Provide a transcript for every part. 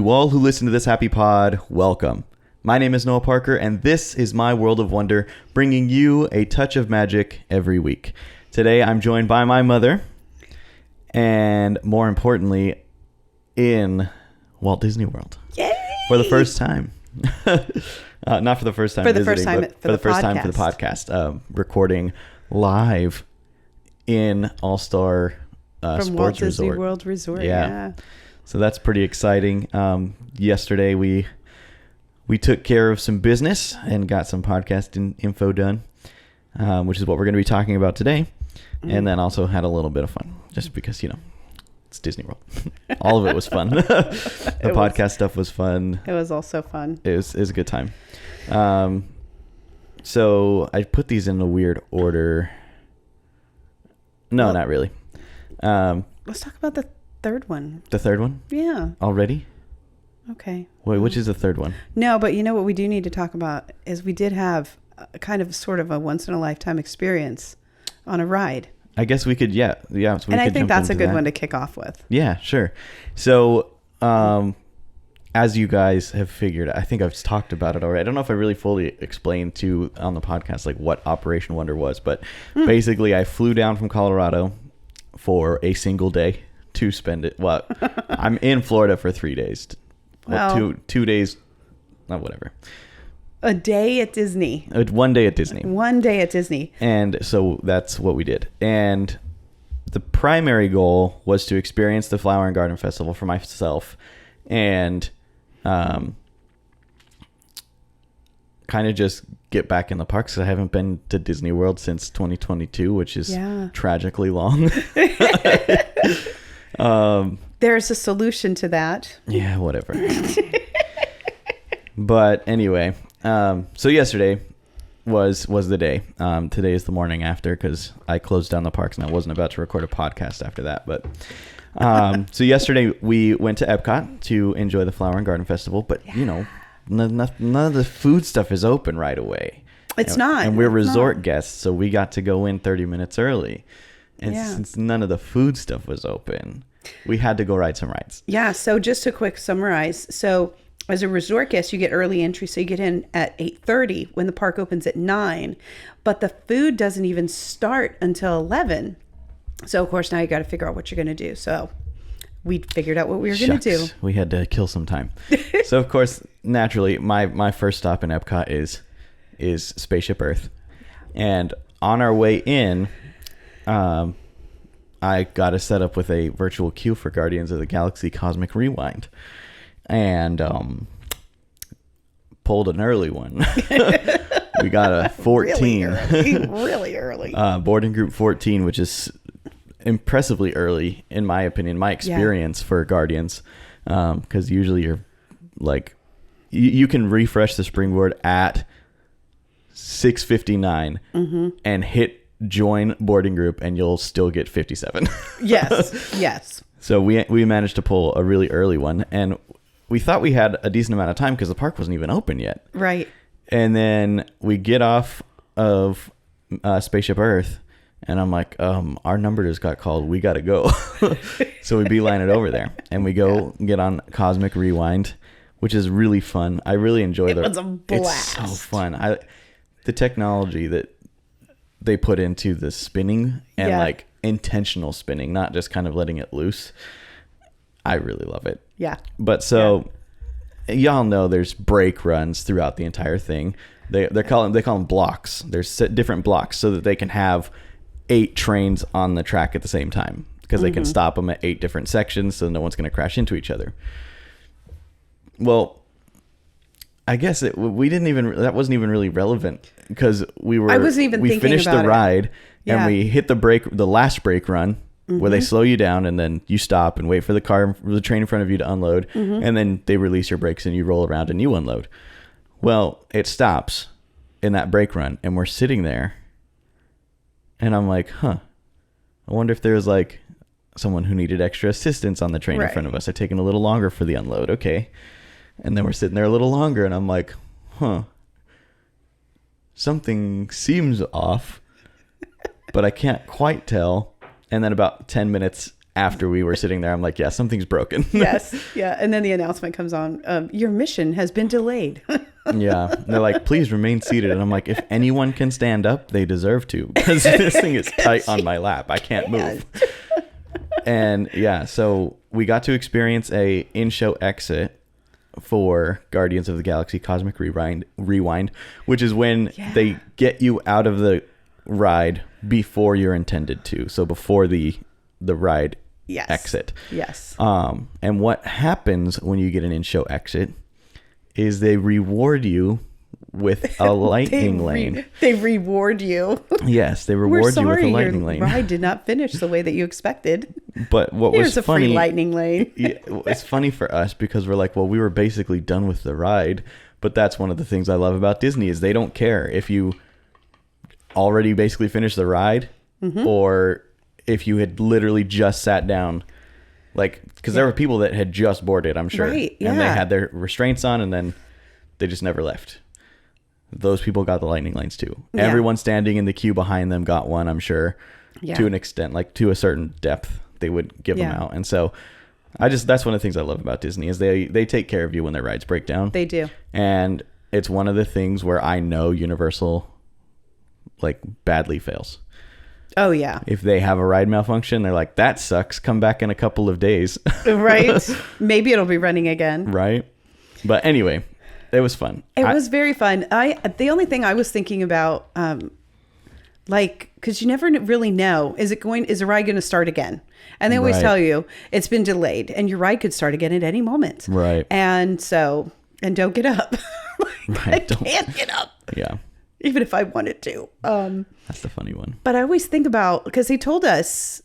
to all who listen to this happy pod, welcome. My name is Noah Parker, and this is my world of wonder, bringing you a touch of magic every week. Today, I'm joined by my mother, and more importantly, in Walt Disney World. Yay! For the first time. Not for the first time for the visiting, first time but for the first time for the podcast. Recording live in All-Star From Sports Walt Disney Resort. World Resort, yeah. So that's pretty exciting. Yesterday, we took care of some business and got some podcast info done, which is what we're going to be talking about today. Mm-hmm. And then also had a little bit of fun, just because, it's Disney World. All of it was fun. The podcast stuff was fun. It was also fun. It was a good time. So I put these in a weird order. No, not really. Let's talk about the third one. The third one? Yeah. Already? Okay. Wait, which is the third one? No, but you know what we do need to talk about is we did have a kind of sort of a once-in-a-lifetime experience on a ride. I guess we could, yeah. So and I think that's a good one to kick off with. Yeah, sure. So, as you guys have figured, I think I've talked about it already. I don't know if I really fully explained on the podcast, like what Operation Wonder was, but basically I flew down from Colorado for a single day to spend it. Well, I'm in Florida for 3 days. Well, 2 days, not whatever. A day at Disney. 1 day at Disney. 1 day at Disney. And so that's what we did. And the primary goal was to experience the Flower and Garden Festival for myself and kind of just get back in the parks, because I haven't been to Disney World since 2022, which is tragically long. There's a solution to that. Yeah, whatever. But anyway, so yesterday was the day. Today is the morning after, because I closed down the parks and I wasn't about to record a podcast after that. But so yesterday we went to Epcot to enjoy the Flower and Garden Festival. But none of the food stuff is open right away. It's not. And we're resort guests, so we got to go in 30 minutes early. And since none of the food stuff was open, we had to go ride some rides. Yeah. So just to quick summarize. So as a resort guest, you get early entry. So you get in at 8:30 when the park opens at 9. But the food doesn't even start until 11. So, of course, now you got to figure out what you're going to do. So we figured out what we were going to do. We had to kill some time. So, of course, naturally, my first stop in Epcot is Spaceship Earth. And on our way in, I got a set up with a virtual queue for Guardians of the Galaxy Cosmic Rewind. And pulled an early one. We got a 14. Really early. Boarding group 14, which is impressively early, in my opinion, my experience for Guardians. Because usually you're like, you can refresh the springboard at 6:59 and hit join boarding group, and you'll still get 57. Yes. So we managed to pull a really early one, and we thought we had a decent amount of time because the park wasn't even open yet. Right. And then we get off of Spaceship Earth, and I'm like, our number just got called. We got to go. So we beeline it over there, and we go get on Cosmic Rewind, which is really fun. I really enjoy it. It was a blast. It's so fun. The technology that they put into the spinning and like intentional spinning, not just kind of letting it loose. I really love it. Yeah. But y'all know there's break runs throughout the entire thing. They call them blocks. There's different blocks so that they can have 8 trains on the track at the same time, because they can stop them at 8 different sections, so no one's going to crash into each other. Well, I guess that wasn't even really relevant, because we finished the ride and we hit the last break run. Where they slow you down, and then you stop and wait for the train in front of you to unload, and then they release your brakes and you roll around and you unload. Well, it stops in that brake run, and we're sitting there, and I'm like, I wonder if there was like someone who needed extra assistance on the train in front of us. They're taking a little longer for the unload. Okay. And then we're sitting there a little longer, and I'm like, something seems off, but I can't quite tell. And then about 10 minutes after we were sitting there, I'm like, yeah, something's broken. Yes. Yeah. And then the announcement comes on, your mission has been delayed. Yeah. And they're like, please remain seated. And I'm like, if anyone can stand up, they deserve to, because this thing is tight on my lap. I can't move. And yeah, so we got to experience a in-show exit for Guardians of the Galaxy Cosmic Rewind, which is when they get you out of the ride before you're intended to. So before the ride exit. Yes. And what happens when you get an in-show exit is they reward you with a lightning lane. They reward you. Yes, they reward you with a lightning lane. Your ride did not finish the way that you expected. But what Here's was funny, a free lightning lane. It's funny for us because we're like, well, we were basically done with the ride. But that's one of the things I love about Disney is they don't care if you already basically finished the ride or if you had literally just sat down. Like, because there were people that had just boarded, I'm sure. Right, yeah. And they had their restraints on and then they just never left. Those people got the lightning lanes too. Yeah. Everyone standing in the queue behind them got one, I'm sure, to an extent, like to a certain depth, they would give them out. And so that's one of the things I love about Disney is they take care of you when their rides break down. They do. And it's one of the things where I know Universal like badly fails. Oh yeah. If they have a ride malfunction, they're like, that sucks. Come back in a couple of days. Right. Maybe it'll be running again. Right. But anyway, it was fun. It was very fun. The only thing I was thinking about, like, because you never really know, is the ride going to start again? And they always tell you it's been delayed and your ride could start again at any moment. Right. And don't get up. I can't get up. Yeah. Even if I wanted to. That's the funny one. But I always think about, because they told us,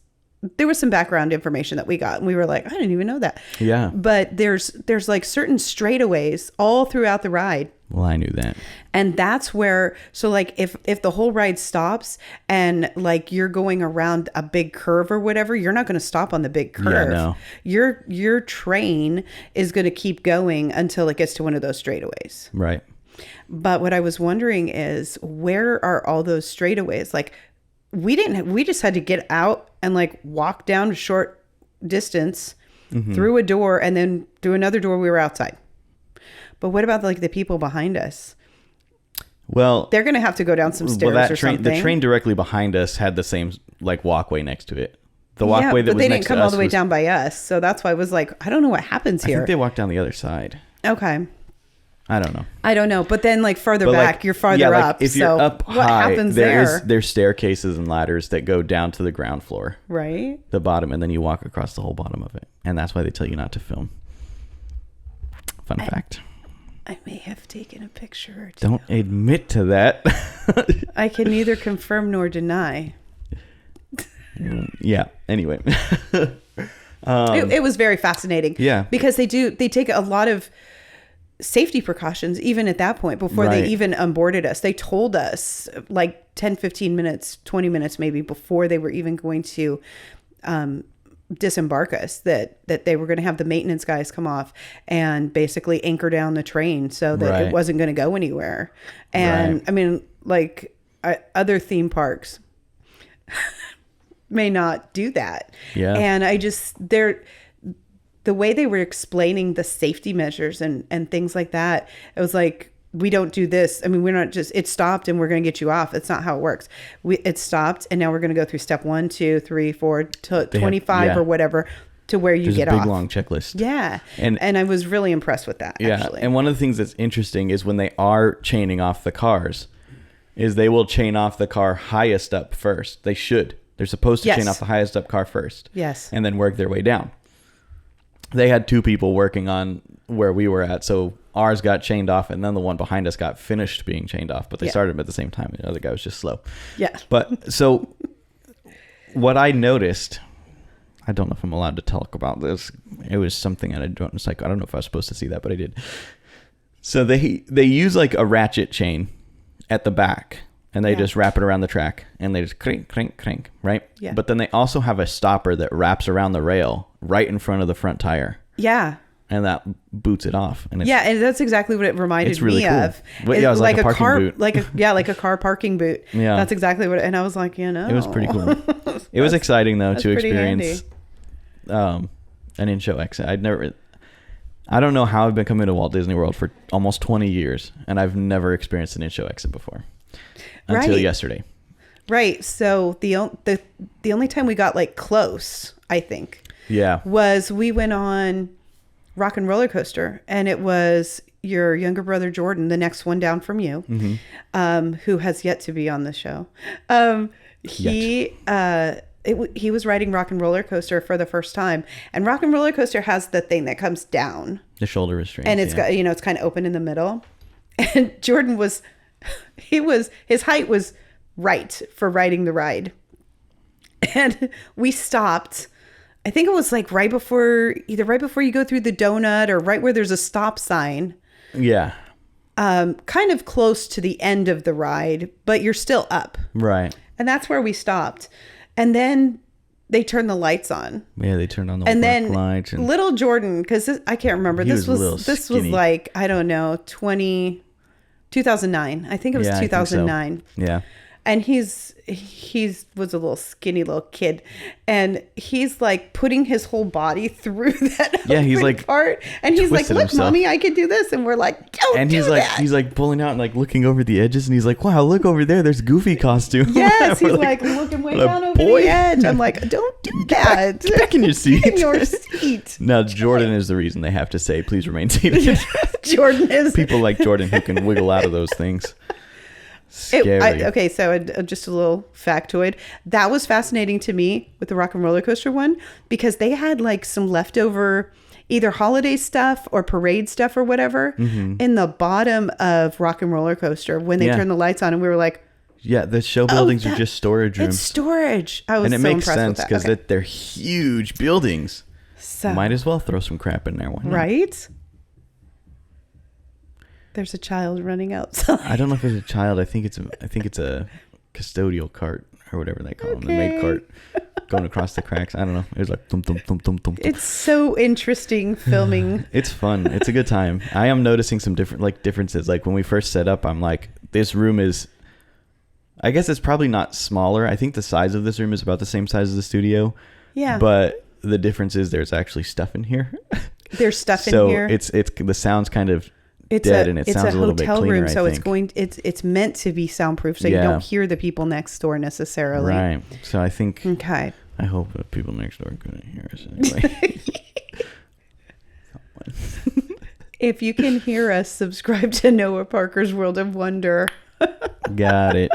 there was some background information that we got and we were like, I didn't even know that. Yeah. But there's like certain straightaways all throughout the ride. Well, I knew that. And that's where, so like if the whole ride stops and like you're going around a big curve or whatever, you're not going to stop on the big curve. Yeah, no. Your train is going to keep going until it gets to one of those straightaways. Right. But what I was wondering is, where are all those straightaways? Like, we just had to get out and like walk down a short distance through a door and then through another door. We were outside. But what about like the people behind us? Well, they're going to have to go down some stairs or something. The train directly behind us had the same like walkway next to it. The walkway that was next to us. But they didn't come all the way down by us. So that's why I was like, I don't know what happens here. I think they walked down the other side. Okay. I don't know. But then like further back, like, you're farther up. If you're up high, what happens there's staircases and ladders that go down to the ground floor. Right. The bottom. And then you walk across the whole bottom of it. And that's why they tell you not to film. Fun fact. I may have taken a picture or two. Don't admit to that. I can neither confirm nor deny. Yeah. Anyway. It was very fascinating. Yeah. Because they take a lot of safety precautions even at that point before they even onboarded us. They told us like 10, 15 minutes, 20 minutes maybe before they were even going to disembark us that they were going to have the maintenance guys come off and basically anchor down the train so that it wasn't going to go anywhere. And I mean, like other theme parks may not do that. Yeah. And the way they were explaining the safety measures and things like that, it was like, we don't do this. I mean, we're not just, it stopped and we're going to get you off. It's not how it works. It stopped and now we're going to go through step 1, 2, 3, 4 to 25 or whatever to where you get off. There's a big long checklist. Yeah. And I was really impressed with that, actually. And one of the things that's interesting is when they are chaining off the cars, is they will chain off the car highest up first. They should. They're supposed to chain off the highest up car first. Yes. And then work their way down. They had 2 people working on where we were at, so ours got chained off, and then the one behind us got finished being chained off, but they started them at the same time. The other guy was just slow. Yeah. But so what I noticed, I don't know if I'm allowed to talk about this. It was something that I don't know if I was supposed to see that, but I did. So they use like a ratchet chain at the back, and they just wrap it around the track, and they just crank, crank, crank, right? Yeah. But then they also have a stopper that wraps around the rail right in front of the front tire. Yeah. And that boots it off. And and that's exactly what it reminded me of. But yeah, it was like a parking boot. like a car parking boot. Yeah. That's exactly what, and I was like, It was pretty cool. It was exciting though to experience an in-show exit. I don't know how I've been coming to Walt Disney World for almost 20 years, and I've never experienced an in-show exit before until yesterday. Right. So the only time we got like close, I think, was we went on Rock and Roller Coaster, and it was your younger brother Jordan, the next one down from you, who has yet to be on the show. He was riding Rock and Roller Coaster for the first time, and Rock and Roller Coaster has the thing that comes down, the shoulder restraint, and it's got, it's kind of open in the middle. And Jordan his height was right for riding the ride, and we stopped. I think it was like right before you go through the donut or right where there's a stop sign. Yeah. Kind of close to the end of the ride, but you're still up. Right. And that's where we stopped. And then they turned the lights on. Yeah, they turned on the lights. And little Jordan, because I can't remember. This was like, I don't know, 2009. I think it was 2009. So. Yeah. And he was a little skinny little kid, and he's like putting his whole body through that he's like part, and he's like, "Look, himself. Mommy, I can do this," and we're like, "Don't and do that." He's like pulling out and like looking over the edges, and he's like, "Wow, look over there, there's Goofy costume." Yes, he's like looking way down over the edge. I'm like, "Don't do that. Get back in your seat." In your seat. Now Jordan is the reason they have to say, "Please remain seated." Jordan is people like Jordan who can wiggle out of those things. Scary. Okay, so just a little factoid. That was fascinating to me with the Rock and Roller Coaster one, because they had like some leftover either holiday stuff or parade stuff or whatever in the bottom of Rock and Roller Coaster when they turned the lights on, and we were like, yeah, the show buildings are just storage rooms. It's storage. I was and it so makes impressed sense because they're huge buildings. So might as well throw some crap in there. Why not? Right? There's a child running outside. I don't know if it's a child. I think it's a custodial cart or whatever they call them, the maid cart going across the cracks. I don't know. It was like thump, thump, thump, thump, thump. It's so interesting filming. It's fun. It's a good time. I am noticing some differences. Like when we first set up, I'm like, this room is, I guess it's probably not smaller. I think the size of this room is about the same size as the studio. Yeah. But the difference is there's actually stuff in here. There's stuff in here. So it's the sound's kind of dead, and it sounds a little bit cleaner. It's a hotel room, so it's meant to be soundproof, so you don't hear the people next door necessarily. Right. So I think. Okay. I hope the people next door couldn't hear us anyway. If you can hear us, subscribe to Noah Parker's World of Wonder. Got it.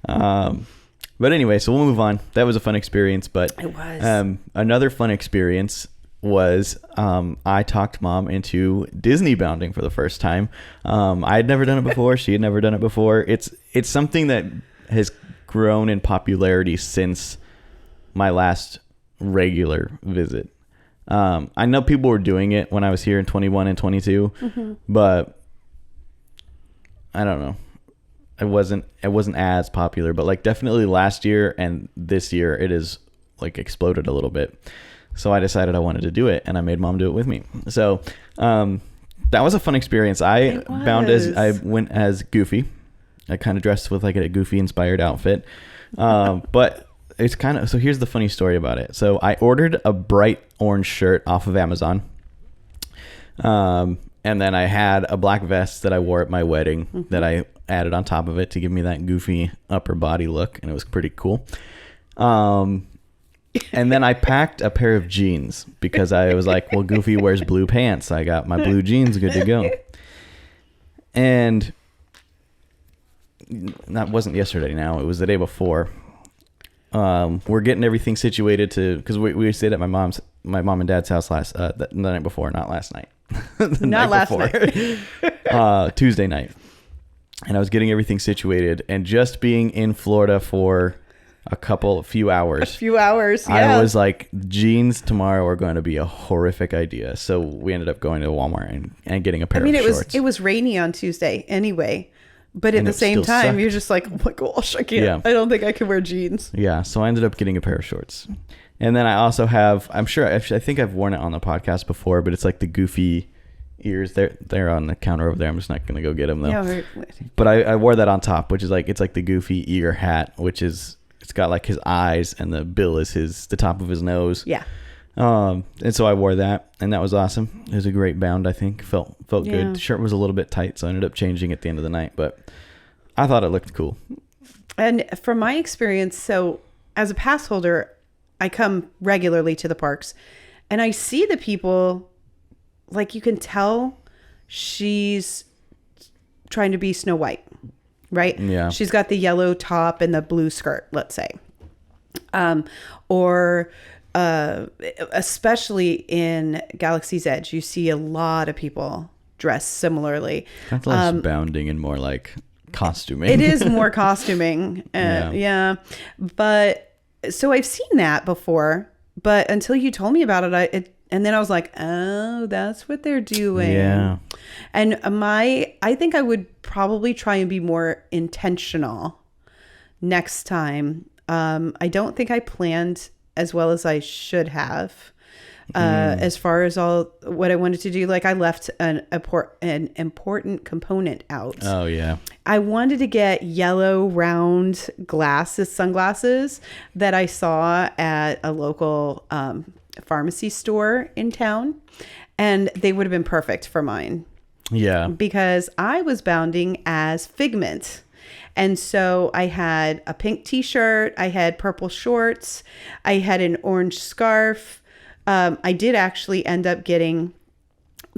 But anyway, so we'll move on. That was a fun experience, but it was. Another fun experience was I talked Mom into Disney bounding for the first time. I had never done it before. She had never done it before. It's something that has grown in popularity since my last regular visit. I know people were doing it when I was here in 21 and 22, but I don't know. It wasn't as popular, but like definitely last year and this year it is like exploded a little bit. So I decided I wanted to do it, and I made Mom do it with me. So that was a fun experience. I went as Goofy. I kind of dressed with like a Goofy inspired outfit. But it's kind of, so here's the funny story about it. So I ordered a bright orange shirt off of Amazon. And then I had a black vest that I wore at my wedding that I added on top of it to give me that Goofy upper body look, and it was pretty cool. And then I packed a pair of jeans because I was like, well, Goofy wears blue pants. I got my blue jeans good to go. And that wasn't yesterday now. It was the day before. We're getting everything situated because we stayed at my mom and dad's house the night before, not last night. Night. Tuesday night. And I was getting everything situated, and just being in Florida for a few hours. Yeah. I was like, jeans tomorrow are going to be a horrific idea. So we ended up going to Walmart and getting a pair of shorts. It was rainy on Tuesday anyway, but at the same time, you're just like, oh my gosh, I can't. Yeah. I don't think I can wear jeans. Yeah. So I ended up getting a pair of shorts. And then I also have, I think I've worn it on the podcast before, but it's like the Goofy ears. They're on the counter over there. I'm just not going to go get them though. Yeah, but I wore that on top, which is like, it's like the Goofy ear hat, which is, it's got like his eyes, and the bill is the top of his nose. Yeah. And so I wore that, and that was awesome. It was a great bound, I think. Felt good. The shirt was a little bit tight, so I ended up changing at the end of the night, but I thought it looked cool. And from my experience, so as a pass holder, I come regularly to the parks, and I see the people, like you can tell she's trying to be Snow White, right? Yeah. She's got the yellow top and the blue skirt, let's say. Especially in Galaxy's Edge, you see a lot of people dressed similarly. That's less bounding and more like costuming. It is more costuming. Yeah. But so I've seen that before, but until you told me about it, and then I was like, oh, that's what they're doing. Yeah. And I think I would probably try and be more intentional next time. I don't think I planned as well as I should have. As far as all what I wanted to do, like I left an important component out. Oh yeah. I wanted to get yellow round sunglasses that I saw at a local pharmacy store in town, and they would have been perfect for mine. Yeah. Because I was bounding as Figment. And so I had a pink t-shirt, I had purple shorts, I had an orange scarf. I did actually end up getting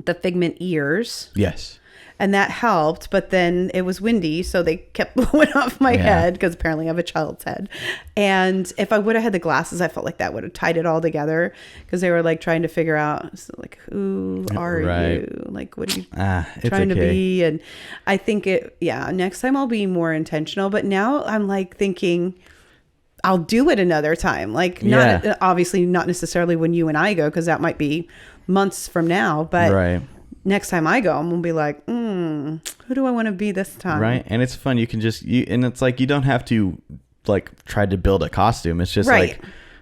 the Figment ears. Yes. And that helped, but then it was windy, so they kept blowing off my head because apparently I have a child's head. And if I would have had the glasses, I felt like that would have tied it all together because they were like trying to figure out, so like, who are you? Like, what are you trying to be? And I think next time I'll be more intentional. But now I'm like thinking I'll do it another time. Like, obviously not necessarily when you and I go, because that might be months from now, but next time I go, I'm going to be like, who do I want to be this time? Right. And it's fun. You can and it's like, you don't have to like try to build a costume. It's just like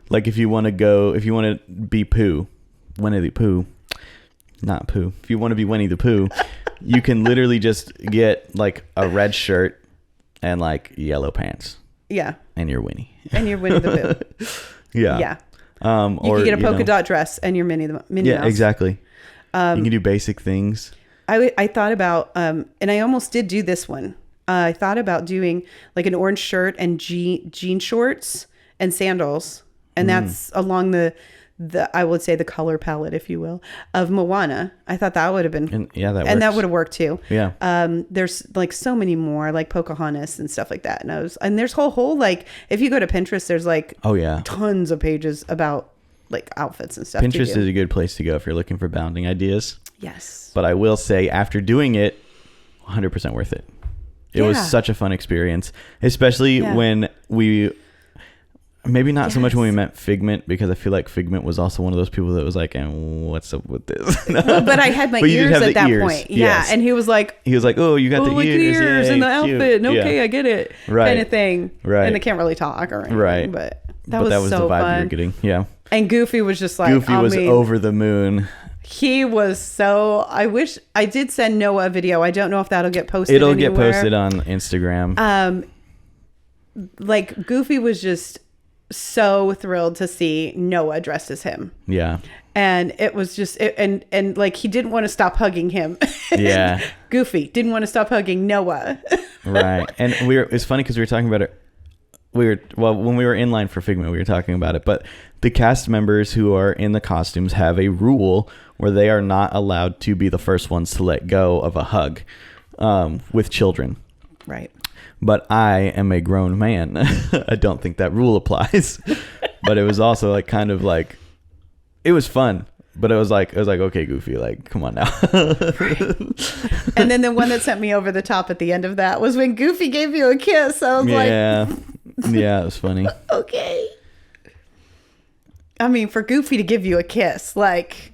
if you want to be Winnie the Pooh, not Pooh. If you want to be Winnie the Pooh, you can literally just get like a red shirt and like yellow pants. Yeah. And you're Winnie. And you're Winnie the Pooh. Yeah. Yeah. You can get a polka dot dress and you're Minnie Mouse. Yeah, exactly. You can do basic things. I thought about, and I almost did do this one. I thought about doing like an orange shirt and jean shorts and sandals. And that's along the I would say the color palette, if you will, of Moana. I thought that would have been, and that would have worked too. Yeah. There's like so many more like Pocahontas and stuff like that. And there's whole like, if you go to Pinterest, there's like, tons of pages about like outfits and stuff. Pinterest is a good place to go if you're looking for bounding ideas. Yes. But I will say, after doing it, 100% worth it. It was such a fun experience, especially when maybe not so much when we met Figment, because I feel like Figment was also one of those people that was like, and what's up with this? But I had my ears at that point. Yeah. Yes. And he was like, oh, you got the ears and the outfit. And okay, I get it. Right. Kind of thing. Right. And I can't really talk or anything. Right. But that was so the vibe fun. you were getting. Yeah. And Goofy was just like, over the moon. He was so, I wish I did send Noah a video. I don't know if that'll get posted anywhere. Get posted on Instagram. Like Goofy was just so thrilled to see Noah dressed as him. Yeah. And it was just, and like he didn't want to stop hugging him. Yeah. Goofy didn't want to stop hugging Noah. Right. And it's funny because we were talking about it. When we were in line for Figment, we were talking about it, but the cast members who are in the costumes have a rule where they are not allowed to be the first ones to let go of a hug with children. Right. But I am a grown man. I don't think that rule applies. But it was also like kind of like, it was fun. But it was like, okay, Goofy, like, come on now. And then the one that sent me over the top at the end of that was when Goofy gave you a kiss. I was like, yeah, it was funny. Okay. I mean, for Goofy to give you a kiss, like,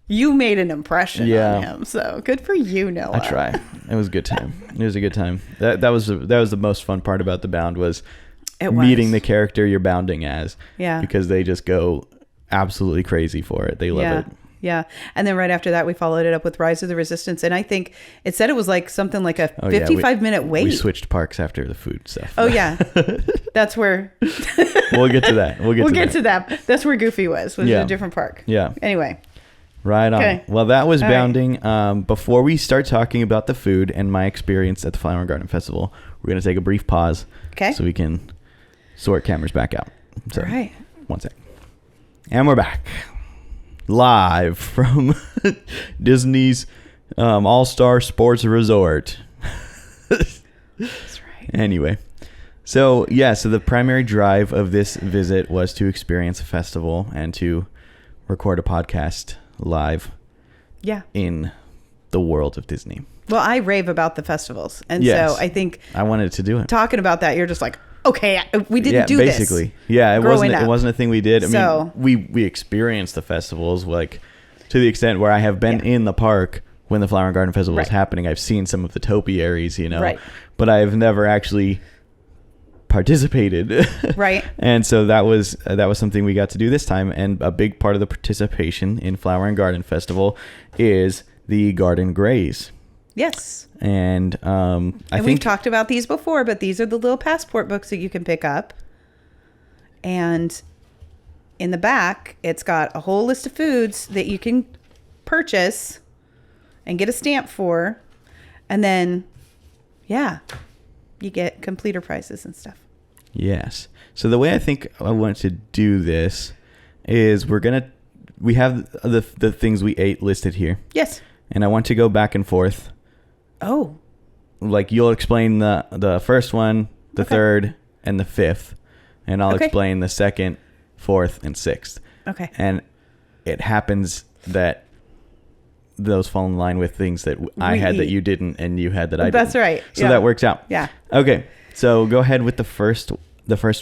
you made an impression on him. So good for you, Noah. I try. It was a good time. It was a good time. That was the most fun part about the bound was meeting the character you're bounding as. Yeah. Because they just go absolutely crazy for it. They love it. Yeah. And then right after that, we followed it up with Rise of the Resistance. And I think it said it was like something like a 55-minute wait. We switched parks after the food stuff. Oh, yeah. That's where... We'll get to that. We'll get to that. That's where Goofy was yeah. a different park. Yeah. Anyway. Right on. Okay. Well, that was All Bounding. Before we start talking about the food and my experience at the Flower and Garden Festival, we're going to take a brief pause. Okay. So we can sort cameras back out. So, all right. One sec. And we're back. Live from Disney's All-Star Sports Resort. That's right. Anyway. So the primary drive of this visit was to experience a festival and to record a podcast live in the world of Disney. Well, I rave about the festivals. And yes. so I think I wanted to do it. Talking about that, you're just like, okay, we didn't do basically. this. Yeah, it growing up. It wasn't a thing we did. I So- mean, we experienced the festivals like to the extent where I have been in the park when the Flower and Garden Festival was happening. I've seen some of the topiaries, Right. but I've never actually participated. Right. And so that was something we got to do this time. And a big part of the participation in Flower and Garden Festival is the garden graze. Yes. And I think we've talked about these before, but these are the little passport books that you can pick up. And in the back, it's got a whole list of foods that you can purchase and get a stamp for. And then, you get completer prizes and stuff. Yes. So the way I think I want to do this is we have the things we ate listed here. Yes. And I want to go back and forth. Oh. Like you'll explain the first one, the third, and the fifth. And I'll explain the second, fourth, and sixth. Okay. And it happens that those fall in line with things that I had that you didn't, and you had that I didn't. That's right. So that works out. Yeah. Okay. So go ahead with the first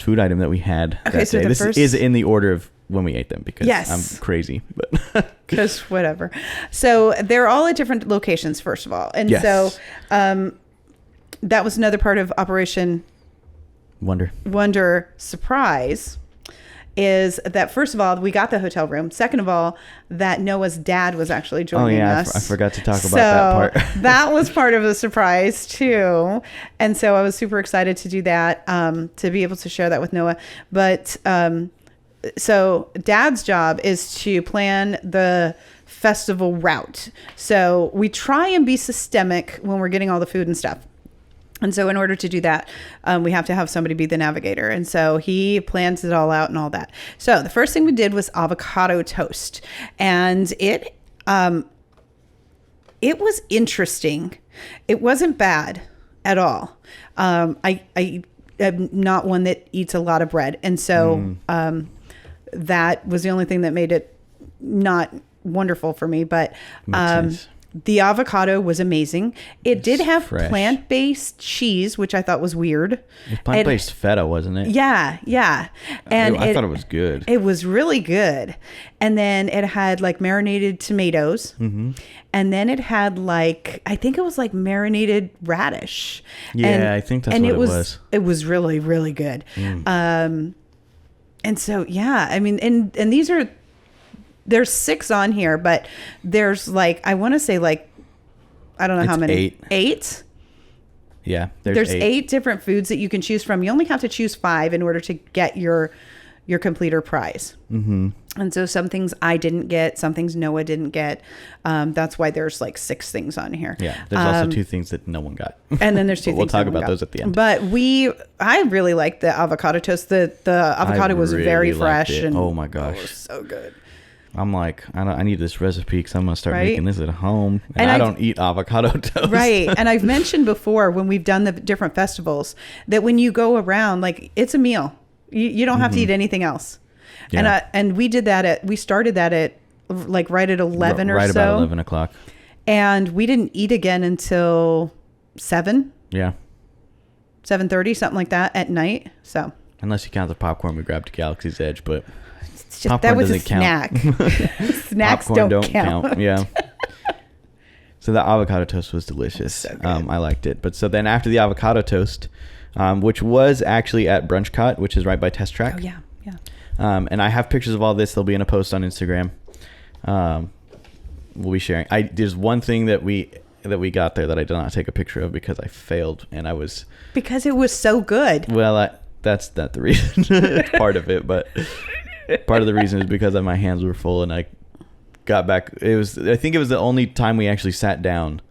food item that we had. Okay. So this is in the order of when we ate them because I'm crazy, but because whatever. So they're all at different locations, first of all, and so that was another part of Operation Wonder Surprise. Is that first of all, we got the hotel room. Second of all, that Noah's dad was actually joining us. I forgot to talk about that part. That was part of the surprise too. And so I was super excited to do that, to be able to share that with Noah. But so Dad's job is to plan the festival route. So we try and be systemic when we're getting all the food and stuff. And so in order to do that, we have to have somebody be the navigator. And so he plans it all out and all that. So the first thing we did was avocado toast. And it was interesting. It wasn't bad at all. I am not one that eats a lot of bread. And so that was the only thing that made it not wonderful for me. But the avocado was amazing. It did have plant-based cheese, which I thought was weird. It was plant-based feta, wasn't it? Yeah. And I thought it was good. It was really good. And then it had like marinated tomatoes. Mm-hmm. And then it had like, I think it was like marinated radish. Yeah, I think that's what it was. It was really, really good. And so, I mean, and these are... There's 6 on here, but there's like, I want to say like, I don't know how many. 8. 8? Yeah. There's 8 different foods that you can choose from. You only have to choose 5 in order to get your completer prize. Mm-hmm. And so some things I didn't get, some things Noah didn't get. That's why there's like 6 things on here. Yeah. There's also 2 things that no one got. And then there's 2 things. We'll talk about those at the end. But I really liked the avocado toast. The avocado was very fresh. And oh my gosh. It was so good. I'm like, I need this recipe because I'm going to start making this at home. And I don't eat avocado toast. Right. And I've mentioned before when we've done the different festivals that when you go around, like it's a meal. You don't have to eat anything else. Yeah. And we started that at like right at 11 or so. Right about 11 o'clock. And we didn't eat again until 7. Yeah. 7:30, something like that at night. So. Unless you count the popcorn we grabbed at Galaxy's Edge, but... Just, that was a snack. Snacks don't count. Yeah. So the avocado toast was delicious. So I liked it. But so then after the avocado toast, which was actually at Brunch Cut, which is right by Test Track. Oh, yeah. And I have pictures of all this. They'll be in a post on Instagram. we'll be sharing. There's one thing that we got there that I did not take a picture of because I failed, and I was because it was so good. well. That's not the reason. It's part of it, but part of the reason is because my hands were full, and I got back. I think it was the only time we actually sat down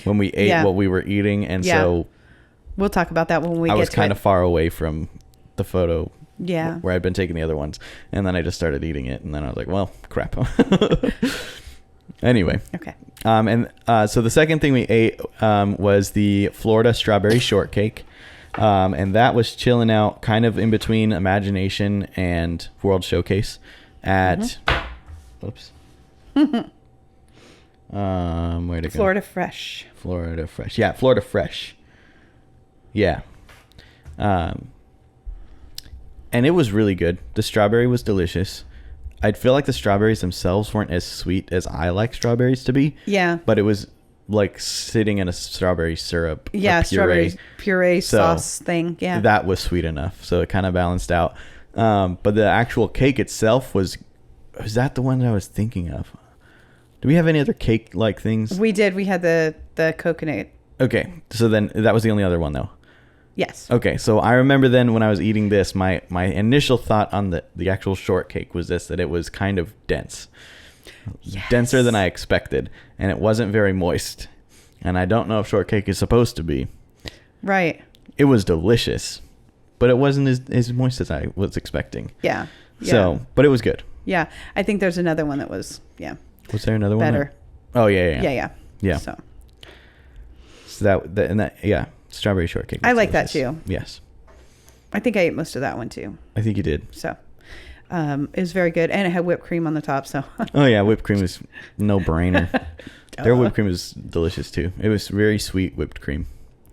when we ate what we were eating, and so we'll talk about that when we get to it. I was kind of far away from the photo. Yeah. Where I'd been taking the other ones, and then I just started eating it, and then I was like, well, crap. Anyway. Okay. So the second thing we ate was the Florida strawberry shortcake. And that was chilling out kind of in between Imagination and World Showcase at where'd it go? Florida Fresh. Yeah, Florida Fresh. Yeah. And it was really good. The strawberry was delicious. I'd feel like the strawberries themselves weren't as sweet as I like strawberries to be. Yeah. But it was like sitting in a strawberry syrup. Yeah, strawberry puree sauce thing. Yeah. That was sweet enough. So it kind of balanced out. But the actual cake itself was that the one that I was thinking of? Do we have any other cake-like things? We did. We had the coconut. Okay. So then that was the only other one though. Yes. Okay. So I remember then when I was eating this, my initial thought on the actual shortcake was that it was kind of dense. Yes. Denser than I expected, and it wasn't very moist, and I don't know if shortcake is supposed to be. Right. It was delicious, but it wasn't as moist as I was expecting. Yeah. So, but it was good. Yeah. I think there's another one that was, Was there another better. one? Better. Oh, yeah. So that strawberry shortcake. I like that too. Yes. I think I ate most of that one too. I think you did. So it was very good, and it had whipped cream on the top. So oh yeah, whipped cream is no brainer. Their whipped cream is delicious too. It was very sweet whipped cream.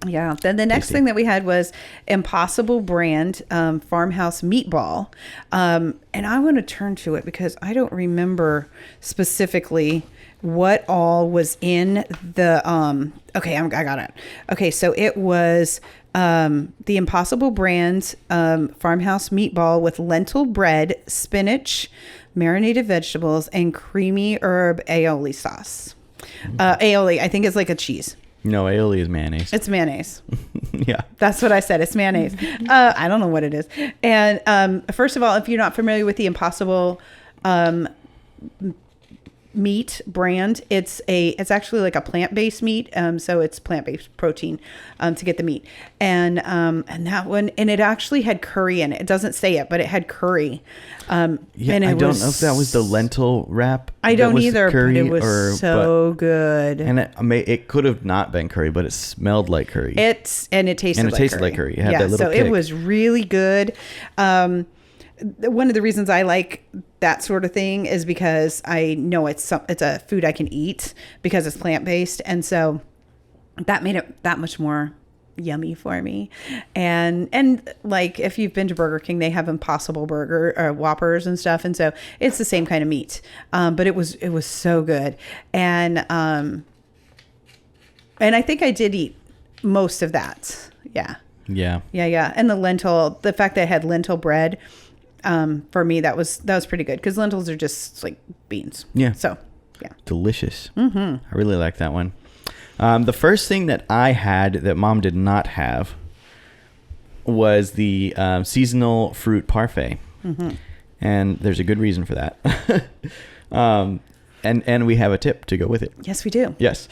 Yeah. Then the next thing that we had was Impossible brand farmhouse meatball, and I want to turn to it because I don't remember specifically what all was in the. Okay, I got it. Okay, so it was the Impossible brand farmhouse meatball with lentil bread, spinach, marinated vegetables, and creamy herb aioli sauce. Aioli, I think, is like a cheese. No, aioli is mayonnaise. It's mayonnaise. Yeah. That's what I said. It's mayonnaise. I don't know what it is. And first of all, if you're not familiar with the Impossible meat brand, it's actually like a plant-based meat. So it's plant-based protein to get the meat. And that one, and it actually had curry in it. It doesn't say it, but it had curry. And I don't know if that was the lentil wrap. I don't either, but it was so good. And it could have not been curry, but it smelled like curry. It tasted like curry. It had that little kick. It was really good. One of the reasons I like that sort of thing is because I know it's a food I can eat because it's plant-based. And so that made it that much more yummy for me. And like if you've been to Burger King, they have Impossible Burger or Whoppers and stuff. And so it's the same kind of meat. But it was so good. And I think I did eat most of that. Yeah. Yeah. And the fact that it had lentil bread, for me, that was pretty good because lentils are just like beans. Yeah. So, yeah. Delicious. Mm-hmm. I really like that one. The first thing that I had that Mom did not have was the seasonal fruit parfait. Mm-hmm. And there's a good reason for that. And we have a tip to go with it. Yes, we do. Yes.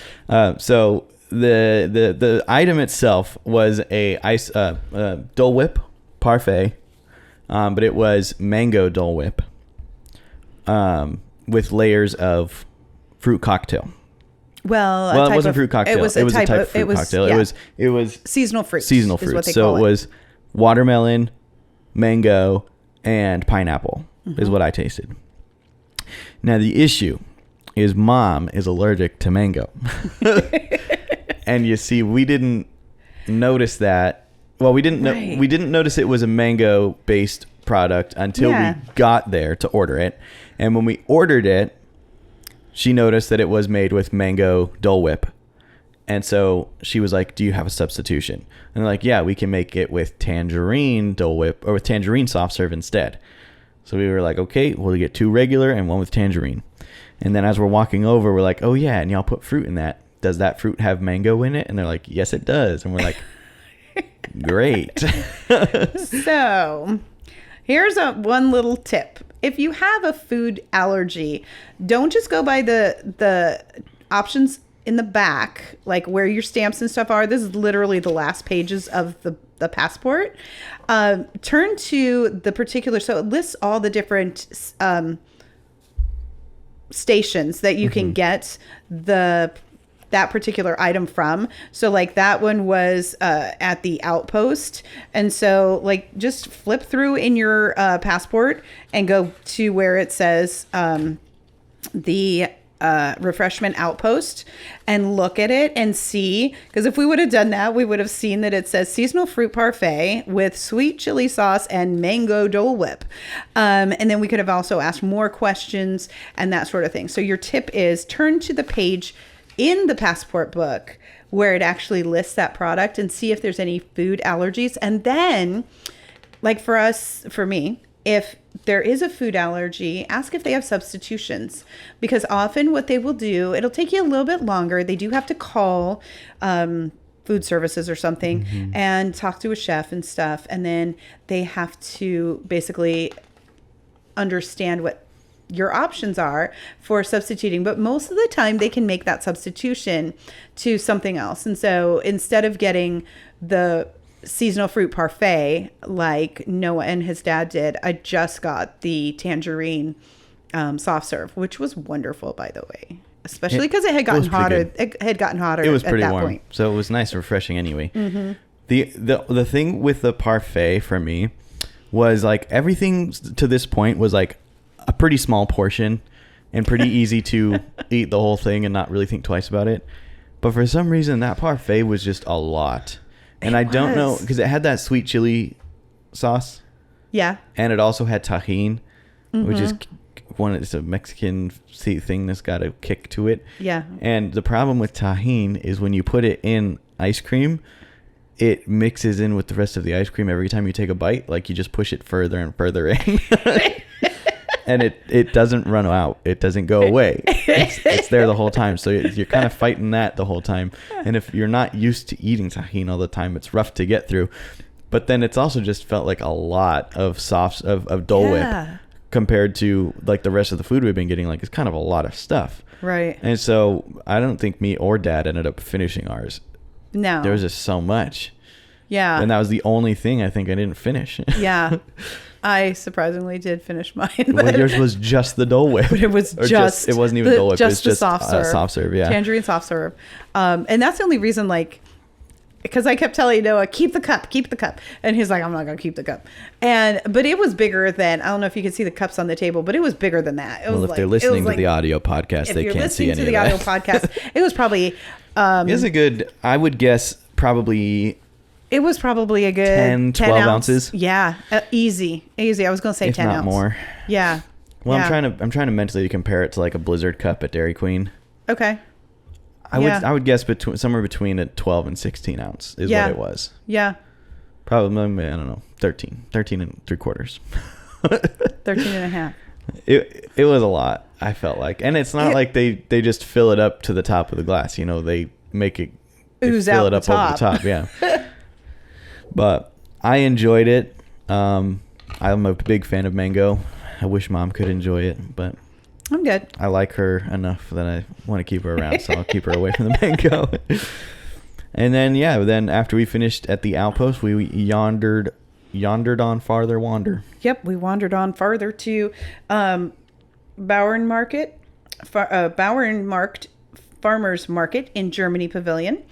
So the item itself was a Dole Whip parfait. But it was mango Dole Whip with layers of fruit cocktail. Well, it wasn't fruit cocktail. It was a type of fruit cocktail. Yeah. It was seasonal fruit. Seasonal fruit. So it was watermelon, mango, and pineapple is what I tasted. Now the issue is Mom is allergic to mango. And you see, we didn't notice that. Well, we didn't notice it was a mango-based product until we got there to order it. And when we ordered it, she noticed that it was made with mango Dole Whip. And so she was like, "Do you have a substitution?" And they're like, "Yeah, we can make it with tangerine Dole Whip or with tangerine soft serve instead." So we were like, "Okay, we'll get 2 regular and 1 with tangerine." And then as we're walking over, we're like, oh yeah, and y'all put fruit in that. Does that fruit have mango in it? And they're like, yes, it does. And we're like, great. So here's one little tip. If you have a food allergy, don't just go by the options in the back, like where your stamps and stuff are. This is literally the last pages of the passport. Turn to the particular, so it lists all the different stations that you can get that particular item from. So like that one was at the outpost. And so like just flip through in your passport and go to where it says the refreshment outpost and look at it and see, because if we would have done that, we would have seen that it says seasonal fruit parfait with sweet chili sauce and mango Dole Whip. And then we could have also asked more questions and that sort of thing. So your tip is turn to the page in the passport book where it actually lists that product and see if there's any food allergies. And then, like for me, if there is a food allergy, ask if they have substitutions, because often what they will do, it'll take you a little bit longer. They do have to call food services or something and talk to a chef and stuff. And then they have to basically understand what your options are for substituting, but most of the time they can make that substitution to something else. And so instead of getting the seasonal fruit parfait like Noah and his dad did, I just got the tangerine soft serve, which was wonderful, by the way, especially because it had gotten hotter. It had gotten hotter. It was pretty at that warm, point. so it was nice and refreshing anyway. The thing with the parfait for me was like everything to this point was like a pretty small portion and pretty easy to eat the whole thing and not really think twice about it. But for some reason, that parfait was just a lot. And I don't know, because it had that sweet chili sauce. Yeah. And it also had tahine, which is it's a Mexican thing that's got a kick to it. Yeah. And the problem with tahine is when you put it in ice cream, it mixes in with the rest of the ice cream every time you take a bite. Like you just push it further and further in. And it doesn't run out. It doesn't go away. It's there the whole time. So you're kind of fighting that the whole time. And if you're not used to eating tahine all the time, it's rough to get through. But then it's also just felt like a lot of of Dole Whip compared to like the rest of the food we've been getting. Like it's kind of a lot of stuff. Right. And so I don't think me or Dad ended up finishing ours. No. There was just so much. Yeah. And that was the only thing I think I didn't finish. Yeah. I surprisingly did finish mine. Well, yours was just the Dole Whip. But it was just... It wasn't even Dole Whip. Just it was the soft serve. Soft serve, yeah. Tangerine soft serve. And that's the only reason, like... Because I kept telling Noah, keep the cup. And he's like, I'm not going to keep the cup. But it was bigger than... I don't know if you can see the cups on the table, but it was bigger than that. Well, if they're listening to the audio podcast, they can't see any of that. If you're listening to the audio podcast, it was probably... It's a good... I would guess probably... It was probably a good 10 12 ounces. Yeah, easy. I was going to say if 10 not ounce. more. Yeah. Well, yeah. I'm trying to mentally compare it to like a Blizzard cup at Dairy Queen. Okay. I would guess somewhere between a 12 and 16 ounce is what it was. Yeah. Probably, I don't know, 13 and 3/4. 13 and a half. It was a lot, I felt like. And it's not like they just fill it up to the top of the glass, you know, they make it ooze fill out it up the top. over the top, yeah. But I enjoyed it. I'm a big fan of mango. I wish Mom could enjoy it, but I'm good. I like her enough that I want to keep her around, so I'll keep her away from the mango. And then after we finished at the outpost, we yandered on farther wander. Yep, we wandered on farther to Bauern Markt Farmers Market in Germany Pavilion.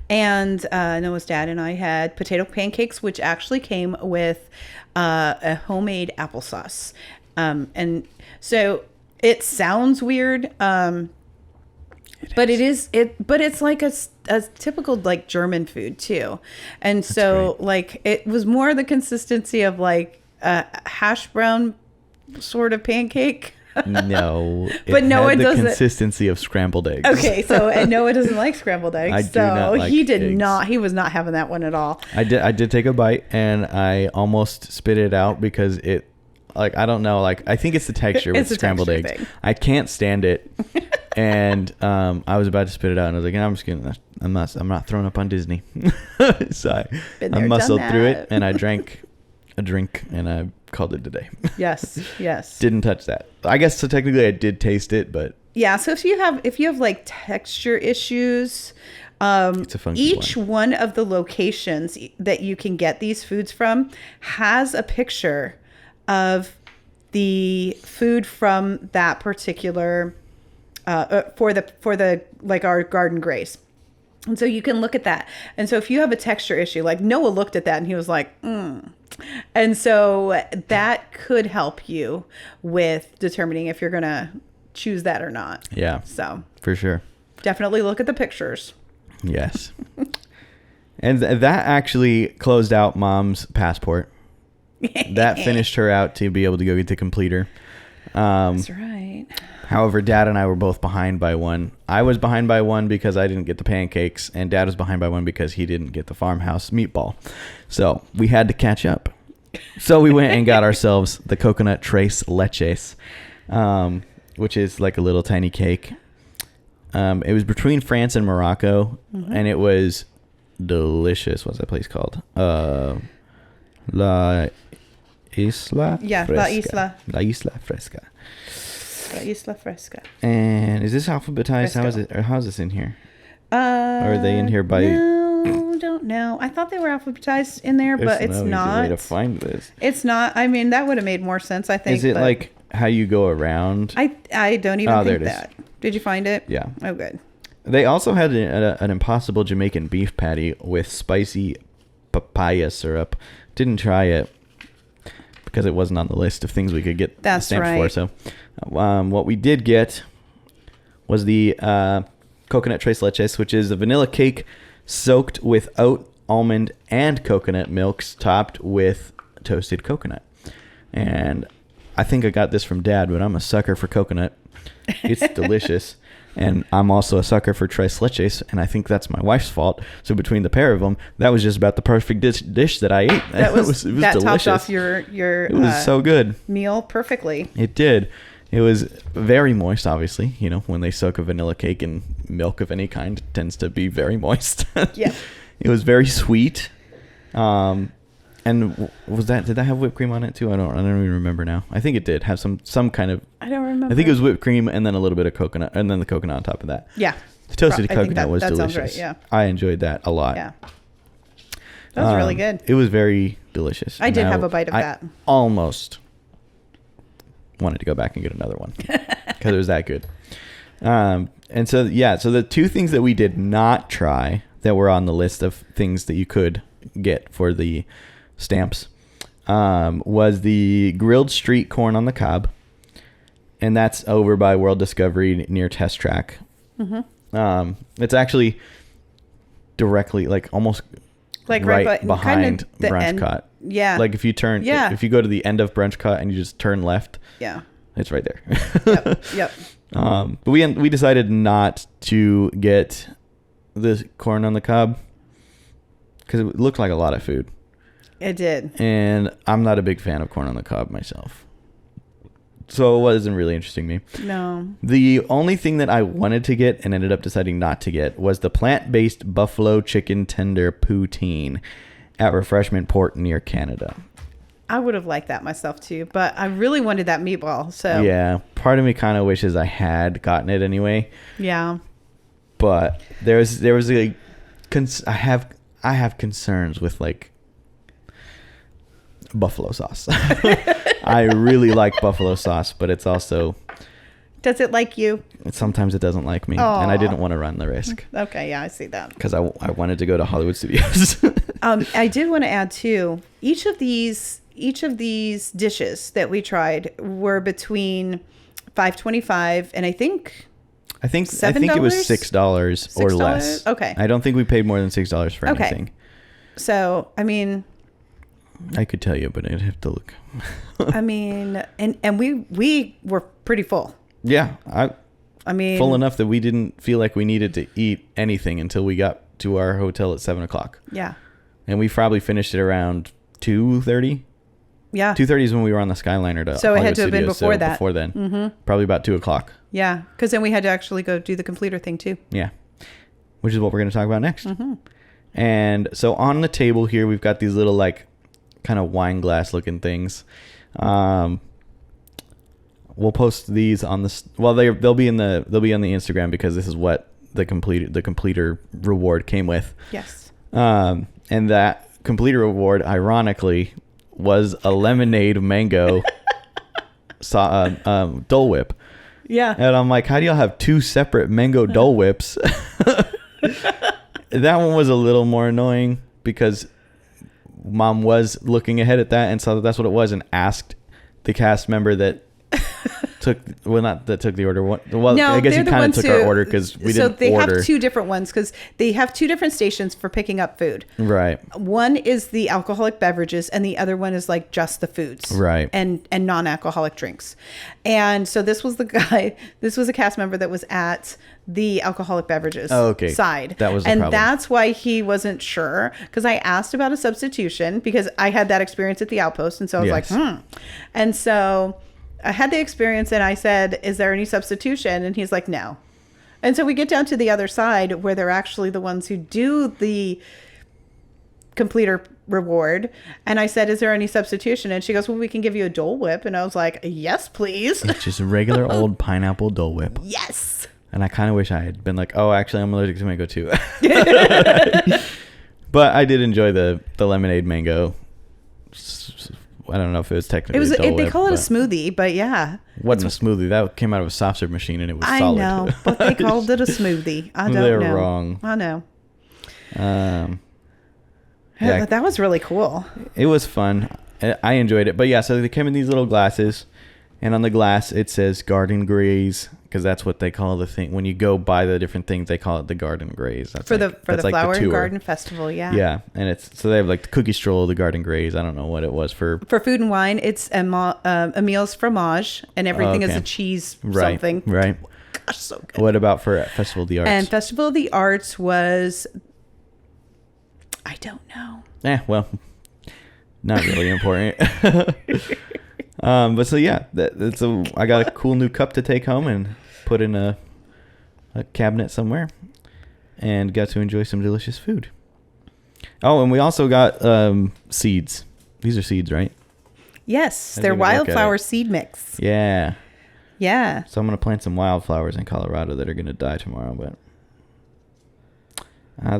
And Noah's dad and I had potato pancakes, which actually came with a homemade applesauce. And so it sounds weird, but it's like a typical like German food too. And That's so great. like it was more the consistency of like a hash brown sort of pancake. No, but Noah had the doesn't. Consistency of scrambled eggs. Okay, so and Noah doesn't like scrambled eggs. I do not like he did eggs. not. He was not having that one at all. I did take a bite and I almost spit it out because like, I don't know. Like, I think it's the texture with It's a scrambled eggs. texture thing. I can't stand it. And I was about to spit it out, and I was like, I'm just gonna. I'm not throwing up on Disney. So I muscled through it, and I drank a drink, and I called it a day. Yes. Didn't touch that. I guess so. Technically, I did taste it, but Yeah. So if you have like texture issues, it's a funky each one of the locations that you can get these foods from has a picture of the food from that particular for the like our garden graze. And so you can look at that. And so if you have a texture issue, like Noah looked at that and he was like, And so that could help you with determining if you're going to choose that or not. Yeah. So for sure. Definitely look at the pictures. Yes. And that actually closed out Mom's passport. That finished her out to be able to go get the completer. That's right. However, Dad and I were both behind by one. I was behind by one because I didn't get the pancakes, and Dad was behind by one because he didn't get the farmhouse meatball. So we had to catch up. So we went and got ourselves the coconut tres leches, which is like a little tiny cake. It was between France and Morocco, and it was delicious. What's that place called? La Isla Fresca. La Isla Fresca. La Isla Fresca. And is this alphabetized? Fresco. How is it? Or how is this in here? Or are they in here by? No, don't know. I thought they were alphabetized in there, but it's no easy not. way to find this. It's not. I mean, that would have made more sense, I think. Is it but like how you go around? I don't even there think it is. that. Did you find it? Yeah. Oh, good. They also had an impossible Jamaican beef patty with spicy papaya syrup. Didn't try it because it wasn't on the list of things we could get That's stamps for. right. So what we did get was the coconut tres leches, which is a vanilla cake soaked with oat, almond, and coconut milks topped with toasted coconut. And I think I got this from Dad, but I'm a sucker for coconut. It's delicious. And I'm also a sucker for tres leches, and I think that's my wife's fault. So between the pair of them, that was just about the perfect dish that I ate. That was, it was that delicious. topped off your It was so good. meal perfectly. It did. It was very moist, obviously. You know, when they soak a vanilla cake in milk of any kind, it tends to be very moist. Yeah. It was very sweet. And did that have whipped cream on it too? I don't even remember now. I think it did have some kind of. I don't remember. I think it was whipped cream and then a little bit of coconut, and then the coconut on top of that. Yeah. The toasted I think coconut was that delicious. sounds right, yeah. I enjoyed that a lot. Yeah. That was really good. It was very delicious. I did have a bite of that. Almost wanted to go back and get another one because it was that good. And so the two things that we did not try that were on the list of things that you could get for the stamps was the grilled street corn on the cob, and that's over by World Discovery near Test Track. It's actually directly like almost Like right behind the Brunch end. Cut. Yeah. Like if you turn, if you go to the end of Brunch Cut and you just turn left, Yeah. it's right there. Yep. But we decided not to get the corn on the cob because it looked like a lot of food. It did. And I'm not a big fan of corn on the cob myself. So it wasn't really interesting me. No. The only thing that I wanted to get and ended up deciding not to get was the plant-based buffalo chicken tender poutine at Refreshment Port near Canada. I would have liked that myself too, but I really wanted that meatball. So Yeah, part of me kind of wishes I had gotten it anyway. Yeah. But there was a I have concerns with like buffalo sauce. I really like buffalo sauce, but it's also Does it like you? sometimes it doesn't like me, Aw. and I didn't want to run the risk Okay, yeah, I see that. because I wanted to go to Hollywood Studios. I did want to add too. Each of these dishes that we tried were between $5.25 and I think I think it was $6 or less. Okay. I don't think we paid more than $6 for Okay. anything. so. I mean, I could tell you, but I'd have to look. and we were pretty full. Yeah, I mean, full enough that we didn't feel like we needed to eat anything until we got to our hotel at 7:00. Yeah. And we probably finished it around 2:30. Yeah. 2:30 is when we were on the Skyliner to So it had Hollywood to have been Studios, before so that. Before then. Probably about 2:00. Yeah. Because then we had to actually go do the completer thing too. Yeah. Which is what we're going to talk about next. And so on the table here, we've got these little like kind of wine glass looking things. We'll post these on the they'll be on the Instagram because this is what the completer reward came with. Yes. And that completer reward, ironically, was a lemonade mango Dole Whip. Yeah. And I'm like, how do y'all have two separate mango Dole Whips? That one was a little more annoying because Mom was looking ahead at that and saw that that's what it was and asked the cast member that took the order. No, I guess he they're the kind of ones took who, our order because we didn't order. So they have two different ones because they have two different stations for picking up food. Right. One is the alcoholic beverages and the other one is like just the foods. Right. And non-alcoholic drinks. And so this was a cast member that was at the alcoholic beverages side. That was the problem. That's why he wasn't sure because I asked about a substitution because I had that experience at the Outpost. And so I was like, And so I had the experience and I said, is there any substitution? And he's like, no. And so we get down to the other side where they're actually the ones who do the completer reward. And I said, is there any substitution? And she goes, well, we can give you a Dole Whip. And I was like, yes, please. It's just a regular old pineapple Dole Whip. Yes. And I kind of wish I had been like, oh, actually, I'm allergic to mango too. But I did enjoy the lemonade mango. I don't know if it was technically a Dole Whip, they call it a smoothie, but yeah. Wasn't a smoothie. That came out of a soft serve machine and it was solid. I know, but they called it a smoothie. I don't know. They're wrong. I know. Yeah, but that was really cool. It was fun. I enjoyed it. But yeah, so they came in these little glasses. And on the glass, it says Garden Graze because that's what they call the thing. When you go buy the different things, they call it the Garden Graze. That's for the Flower and Garden Festival, yeah. Yeah, and so they have like the cookie stroll, the Garden Graze. I don't know what it was for. For food and wine, it's Emil's fromage, and everything is a cheese something. Right. Gosh, so good. What about for Festival of the Arts? And Festival of the Arts was, I don't know. Well, not really important. But so yeah, I got a cool new cup to take home and put in a cabinet somewhere, and got to enjoy some delicious food. Oh, and we also got seeds. These are seeds, right? Yes, they're wildflower seed mix. Yeah. Yeah. So I'm gonna plant some wildflowers in Colorado that are gonna die tomorrow, but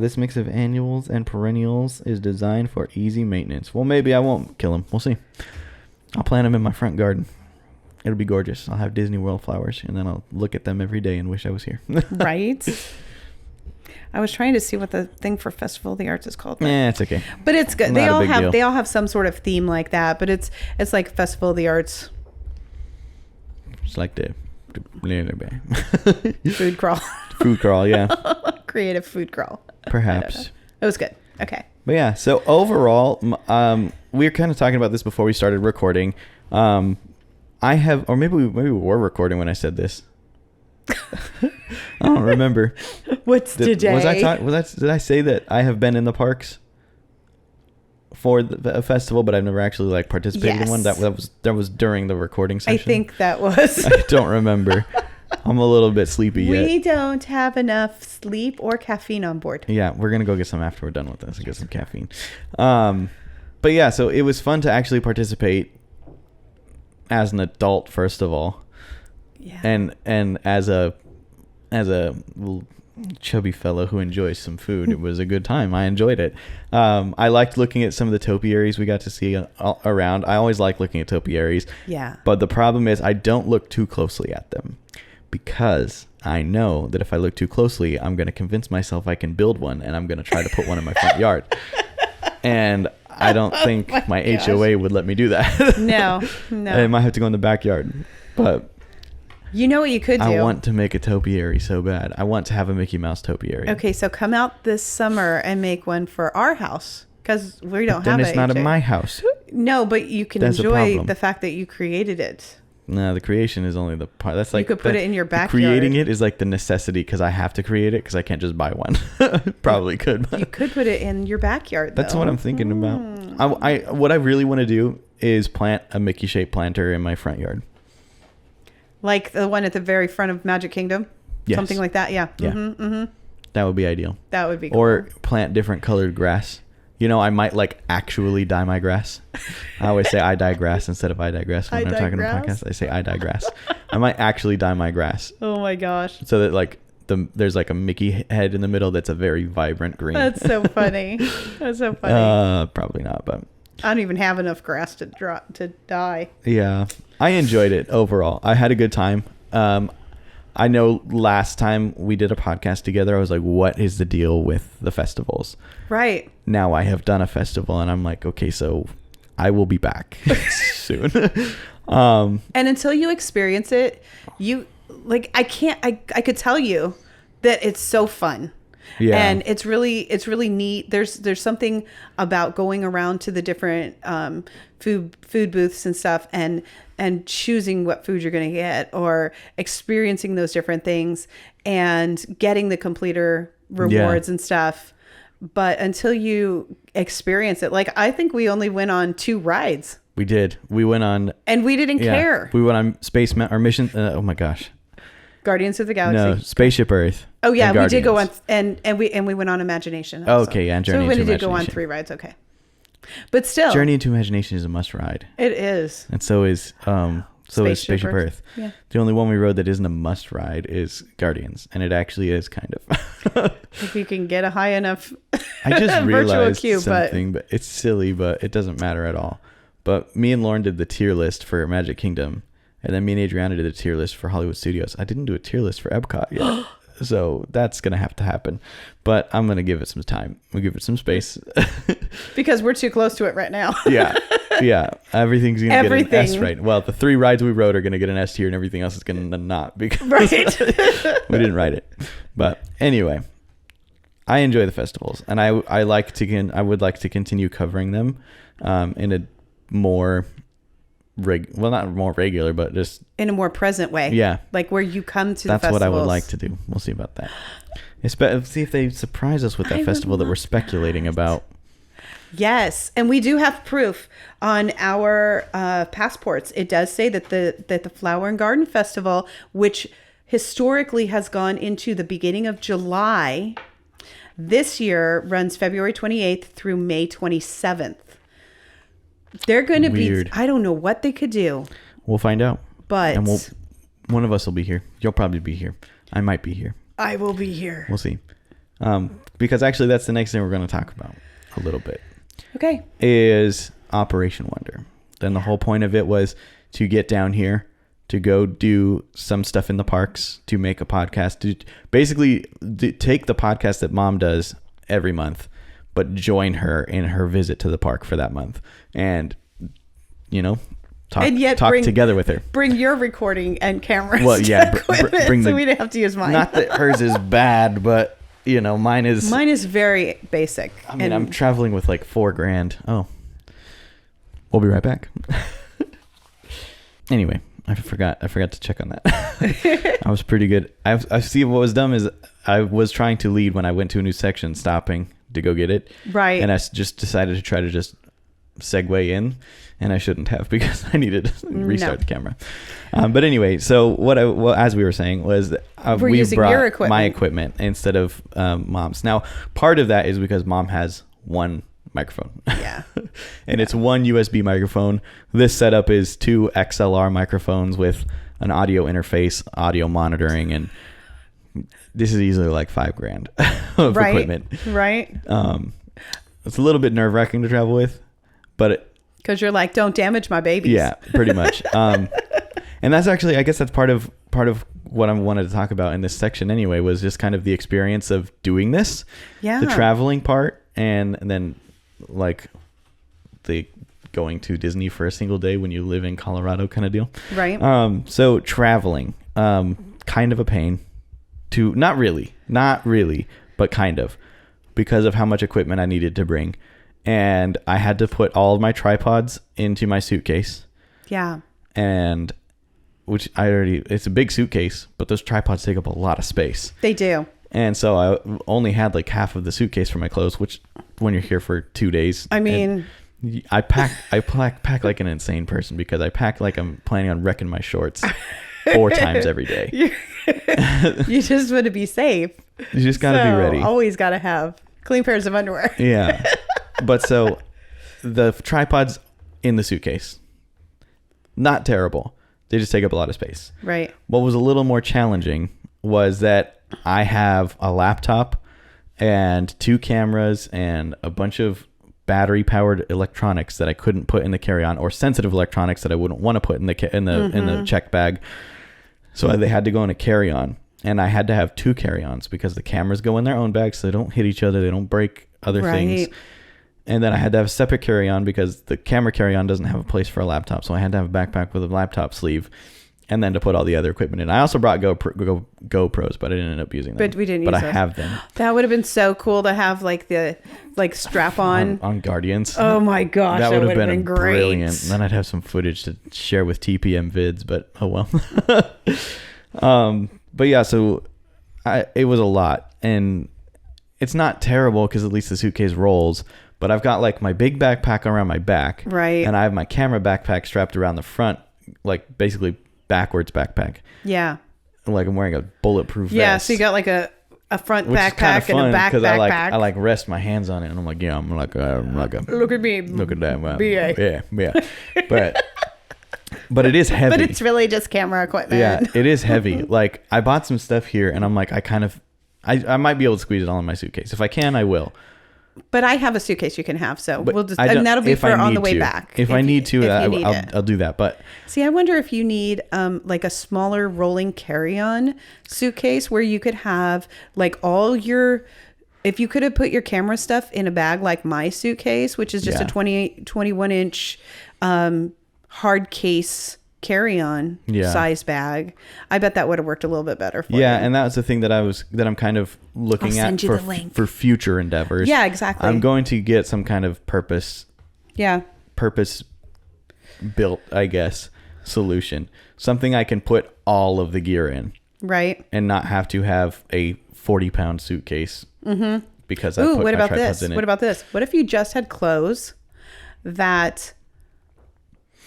this mix of annuals and perennials is designed for easy maintenance. Well, maybe I won't kill them. We'll see. I'll plant them in my front garden. It'll be gorgeous. I'll have Disney World flowers, and then I'll look at them every day and wish I was here. Right? I was trying to see what the thing for Festival of the Arts is called. Yeah, it's okay. But it's good. They all have some sort of theme like that, but it's like Festival of the Arts. It's like the food crawl. Food crawl, yeah. Creative food crawl. Perhaps. It was good. Okay. But yeah, so overall, we were kind of talking about this before we started recording. Maybe we were recording when I said this. I don't remember. What's today? Did I say that I have been in the parks for a festival, but I've never actually participated in one? That was during the recording session. I think that was. I don't remember. I'm a little bit sleepy yet. We don't have enough sleep or caffeine on board. Yeah, we're going to go get some after we're done with this and get some caffeine. But yeah, so it was fun to actually participate as an adult, first of all. Yeah. And as a chubby fellow who enjoys some food, it was a good time. I enjoyed it. I liked looking at some of the topiaries we got to see around. I always like looking at topiaries. Yeah. But the problem is I don't look too closely at them, because I know that if I look too closely, I'm going to convince myself I can build one, and I'm going to try to put one in my front yard. And I don't think my HOA would let me do that. No. I might have to go in the backyard. But you know what you could do? I want to make a topiary so bad. I want to have a Mickey Mouse topiary. Okay, so come out this summer and make one for our house, because we don't have it. Then it's not in my house. No, but you can enjoy the fact that you created it. No, the creation is only the part. That's like you could put it in your backyard. Creating it is like the necessity, because I have to create it because I can't just buy one. Probably could. You could put it in your backyard, though. That's what I'm thinking about. What I really want to do is plant a Mickey-shaped planter in my front yard. Like the one at the very front of Magic Kingdom? Yes. Something like that, yeah. Yeah. Mm-hmm, mm-hmm. That would be ideal. That would be cool. Or plant different colored grass. You know, I might like actually dye my grass. I always say I dye grass instead of I digress when I'm talking on the podcast. I say I dye grass. I might actually dye my grass. Oh my gosh. So that like there's like a Mickey head in the middle that's a very vibrant green. That's so funny. That's so funny. Probably not, but I don't even have enough grass to dye. yeah. I enjoyed it overall. I had a good time. I know last time we did a podcast together, I was like, what is the deal with the festivals? Right. Now I have done a festival and I'm like, okay, so I will be back soon. And until you experience it, you like, I could tell you that it's so fun. Yeah. And it's really neat. There's something about going around to the different food booths and stuff and choosing what food you're going to get or experiencing those different things and getting the completer rewards and stuff. But until you experience it, like I think we only went on 2 rides. We did. We went on. And we didn't care. We went on our mission. Oh my gosh. Guardians of the Galaxy. No, Spaceship Earth. Oh yeah, we did go on and we went on Imagination also. Okay, yeah, Journey into Imagination. So we did go on 3 rides, okay. But still, Journey into Imagination is a must ride. It is. And so is Spaceship Earth. Yeah. The only one we rode that isn't a must ride is Guardians, and it actually is kind of. If you can get a high enough I just realized queue, something, but it's silly, but it doesn't matter at all. But me and Lauren did the tier list for Magic Kingdom, and then me and Adriana did a tier list for Hollywood Studios. I didn't do a tier list for Epcot yet. So that's going to have to happen. But I'm going to give it some time. We'll give it some space. Because we're too close to it right now. Yeah. Everything's going to get an S right. Well, the 3 rides we rode are going to get an S tier and everything else is going to not. Because we didn't write it. But anyway, I enjoy the festivals. And I would like to continue covering them in a more... not more regular, but just in a more present way. Yeah, like where you come to. That's the festivals. What I would like to do. We'll see about that. See if they surprise us with that festival that we're speculating about. Yes, and we do have proof on our passports. It does say that the Flower and Garden Festival, which historically has gone into the beginning of July, this year runs February 28th through May 27th. They're going to be, I don't know what they could do. We'll find out. But one of us will be here. You'll probably be here. I might be here. I will be here. We'll see. Because actually that's the next thing we're going to talk about a little bit. Okay. Is Operation Wonder. Then the whole point of it was to get down here, to go do some stuff in the parks, to make a podcast, to basically take the podcast that Mom does every month, but join her in her visit to the park for that month. And, talk together with her. Bring your recording and cameras. Well, yeah. Bring so we didn't have to use mine. Not that hers is bad, but, mine is... Mine is very basic. I mean, I'm traveling with like $4,000. Oh. We'll be right back. Anyway, I forgot to check on that. I was pretty good. I see what was dumb is I was trying to lead when I went to a new section, stopping to go get it. Right. And I just decided to try to just segue in, and I shouldn't have because I needed to restart the camera. But anyway, so as we were saying was we brought your equipment. My equipment instead of Mom's. Now, part of that is because Mom has one microphone. Yeah. And it's one USB microphone. This setup is 2 XLR microphones with an audio interface, audio monitoring, and this is easily like $5,000 of equipment. Right. It's a little bit nerve-wracking to travel with, but because you're like, don't damage my babies. Yeah, pretty much. And that's actually, I guess that's part of what I wanted to talk about in this section anyway, was just kind of the experience of doing this. Yeah. The traveling part, and then like the going to Disney for a single day when you live in Colorado kind of deal. Right. So traveling, kind of a pain to, not really, but kind of, because of how much equipment I needed to bring. And I had to put all of my tripods into my suitcase. Yeah. And it's a big suitcase, but those tripods take up a lot of space. They do. And so I only had like half of the suitcase for my clothes, which when you're here for 2 days. I mean, I pack like an insane person because I pack like I'm planning on wrecking my shorts 4 times every day. You just want to be safe. You just got to be ready. Always got to have clean pairs of underwear. Yeah. But so the tripod's in the suitcase. Not terrible. They just take up a lot of space. Right. What was a little more challenging was that I have a laptop and 2 cameras and a bunch of battery powered electronics that I couldn't put in the carry-on, or sensitive electronics that I wouldn't want to put in the check bag. So they had to go in a carry-on, and I had to have 2 carry-ons because the cameras go in their own bags so they don't hit each other, they don't break other things. And then I had to have a separate carry-on because the camera carry-on doesn't have a place for a laptop. So I had to have a backpack with a laptop sleeve, and then to put all the other equipment in. I also brought GoPros, but I didn't end up using them. But we didn't use those. I have them. That would have been so cool to have like the strap on Guardians. Oh my gosh, that would have been great. Brilliant. And then I'd have some footage to share with TPM vids, but oh well. But yeah, so it was a lot, and it's not terrible because at least the suitcase rolls. But I've got like my big backpack around my back, right? And I have my camera backpack strapped around the front, like basically backwards backpack. Yeah. Like I'm wearing a bulletproof vest. Yeah, so you got like a front backpack and a back backpack. I like rest my hands on it, and I'm like, yeah, I'm like a look at me, look at that, wow. BA. Yeah, but it is heavy. But it's really just camera equipment. Yeah, it is heavy. Like I bought some stuff here, and I'm like, I might be able to squeeze it all in my suitcase. If I can, I will. But I have a suitcase you can have, so but we'll just, and that'll be for on the way back. If I need to, I'll do that. But see, I wonder if you need like a smaller rolling carry-on suitcase where you could have like all your, if you could have put your camera stuff in a bag like my suitcase, which is just a 21 inch hard case carry-on size bag. I bet that would have worked a little bit better for you. Yeah, and that was the thing that I'm kind of looking at for future endeavors. Yeah, exactly. I'm going to get some kind of purpose built, I guess, solution. Something I can put all of the gear in. Right. And not have to have a 40-pound suitcase. Mm-hmm. Because I put what my about tripods this? in it. What about this? What if you just had clothes that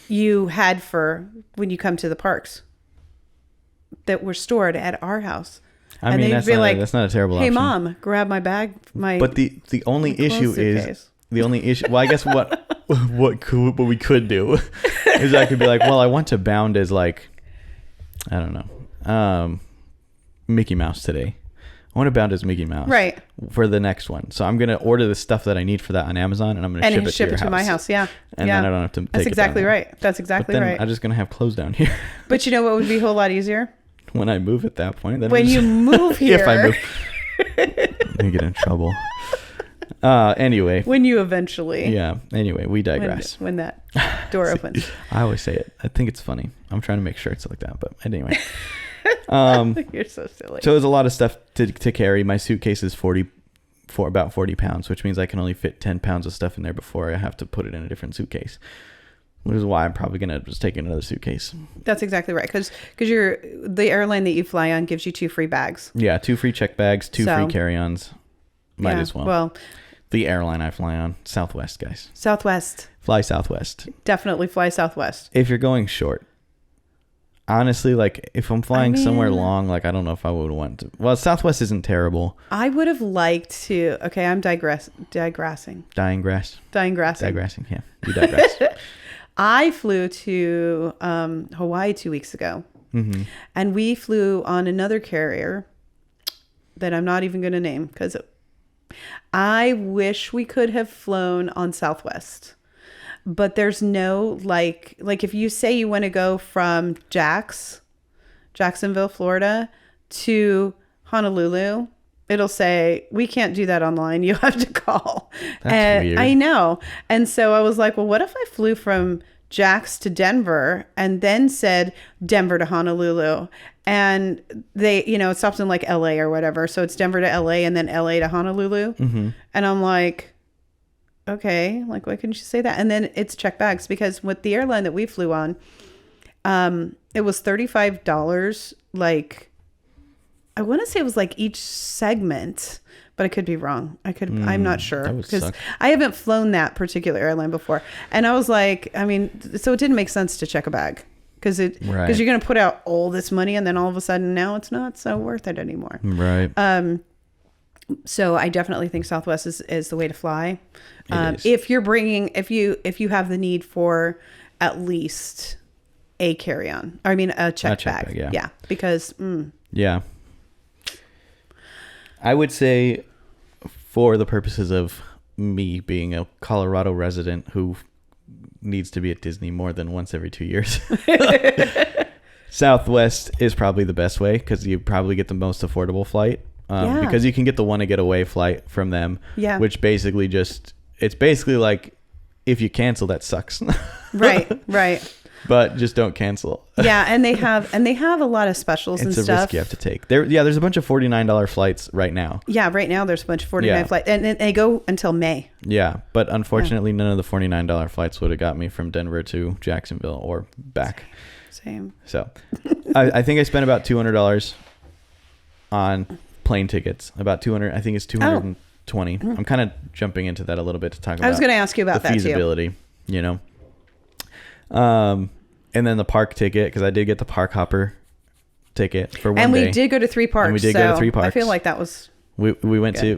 you had for when you come to the parks that were stored at our house? I mean, that's not a terrible option. Hey, Mom, grab my bag. But the only issue is the only issue. Well, I guess what we could do is I could be like, well, I want to bound as like, I don't know, Mickey Mouse today. I want to bound as Mickey Mouse, right, for the next one. So I'm gonna order the stuff that I need for that on Amazon, and I'm gonna ship it to my house. Yeah, and then I don't have to. That's exactly right. That's exactly right. I'm just gonna have clothes down here. But you know what would be a whole lot easier? When I move at that point. Then you move here. If I move, I'm gonna get in trouble. Anyway. When you eventually. Yeah. Anyway, we digress. When that door opens. I always say it. I think it's funny. I'm trying to make sure it's like that, but anyway. You're so silly. So there's a lot of stuff to carry. My suitcase is about 40 pounds, which means I can only fit 10 pounds of stuff in there before I have to put it in a different suitcase. Which is why I'm probably going to just take another suitcase. That's exactly right. Because the airline that you fly on gives you 2 free bags. Yeah, 2 free check bags, 2 free carry-ons. Might as well. Well, the airline I fly on, Southwest, guys. Southwest. Fly Southwest. Definitely fly Southwest. If you're going short. Honestly, like if I'm flying somewhere long, like I don't know if I would want to. Well, Southwest isn't terrible. I would have liked to. Okay, I'm digressing. Digressing, yeah. You digress. I flew to Hawaii 2 weeks ago. Mm-hmm. And we flew on another carrier that I'm not even going to name because I wish we could have flown on Southwest. But there's no like if you say you want to go from Jacksonville, Florida to Honolulu, it'll say, we can't do that online. You have to call. That's weird. I know. And so I was like, well, what if I flew from Jax to Denver and then said Denver to Honolulu? And they, it stops in like LA or whatever. So it's Denver to LA and then LA to Honolulu. Mm-hmm. And I'm like, okay, like, why couldn't you say that? And then it's check bags because with the airline that we flew on, it was $35, like I want to say it was like each segment, but I could be wrong. I'm not sure that would because suck. I haven't flown that particular airline before. And I was like, I mean, so it didn't make sense to check a bag because Right. you're going to put out all this money and then all of a sudden now it's not so worth it anymore. Right. So I definitely think Southwest is the way to fly. It is. If you're bringing, if you have the need for at least a carry-on, I mean, a check bag. Yeah. Because, Yeah. I would say, for the purposes of me being a Colorado resident who needs to be at Disney more than once every 2 years, Southwest is probably the best way because you probably get the most affordable flight. Because you can get the want to get away flight from them, which basically it's basically like if you cancel, that sucks. right. But just don't cancel. Yeah, and they have a lot of specials and stuff. It's a risk you have to take. There's a bunch of $49 flights right now. Yeah, right now there's a bunch of $49 flights, and they go until May. Yeah, but unfortunately, none of the $49 flights would have got me from Denver to Jacksonville or back. Same. So, I think I spent about $200 on plane tickets. About 200. I think it's 220. I'm kind of jumping into that a little bit to talk about. I was going to ask you about the that feasibility. You know. And then the park ticket, because I did get the park hopper ticket for one day. And we did go to 3 parks. And we did go to 3 parks. I feel like that was... We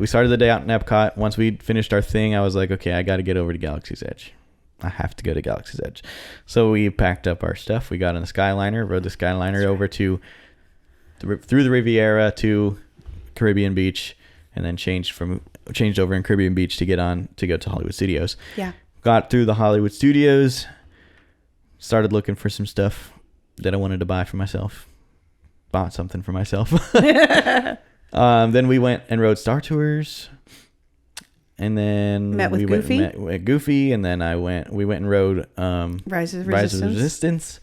started the day out in Epcot. Once we finished our thing, I was like, okay, I got to get over to Galaxy's Edge. I have to go to Galaxy's Edge. So we packed up our stuff. We got on the Skyliner, rode the Skyliner over to through the Riviera to Caribbean Beach, and then changed over in Caribbean Beach to go to Hollywood Studios. Yeah. Got through the Hollywood Studios. Started looking for some stuff that I wanted to buy for myself. Bought something for myself. Then we went and rode Star Tours. And then met Goofy. Met Goofy. And then we went and rode Rise of Resistance.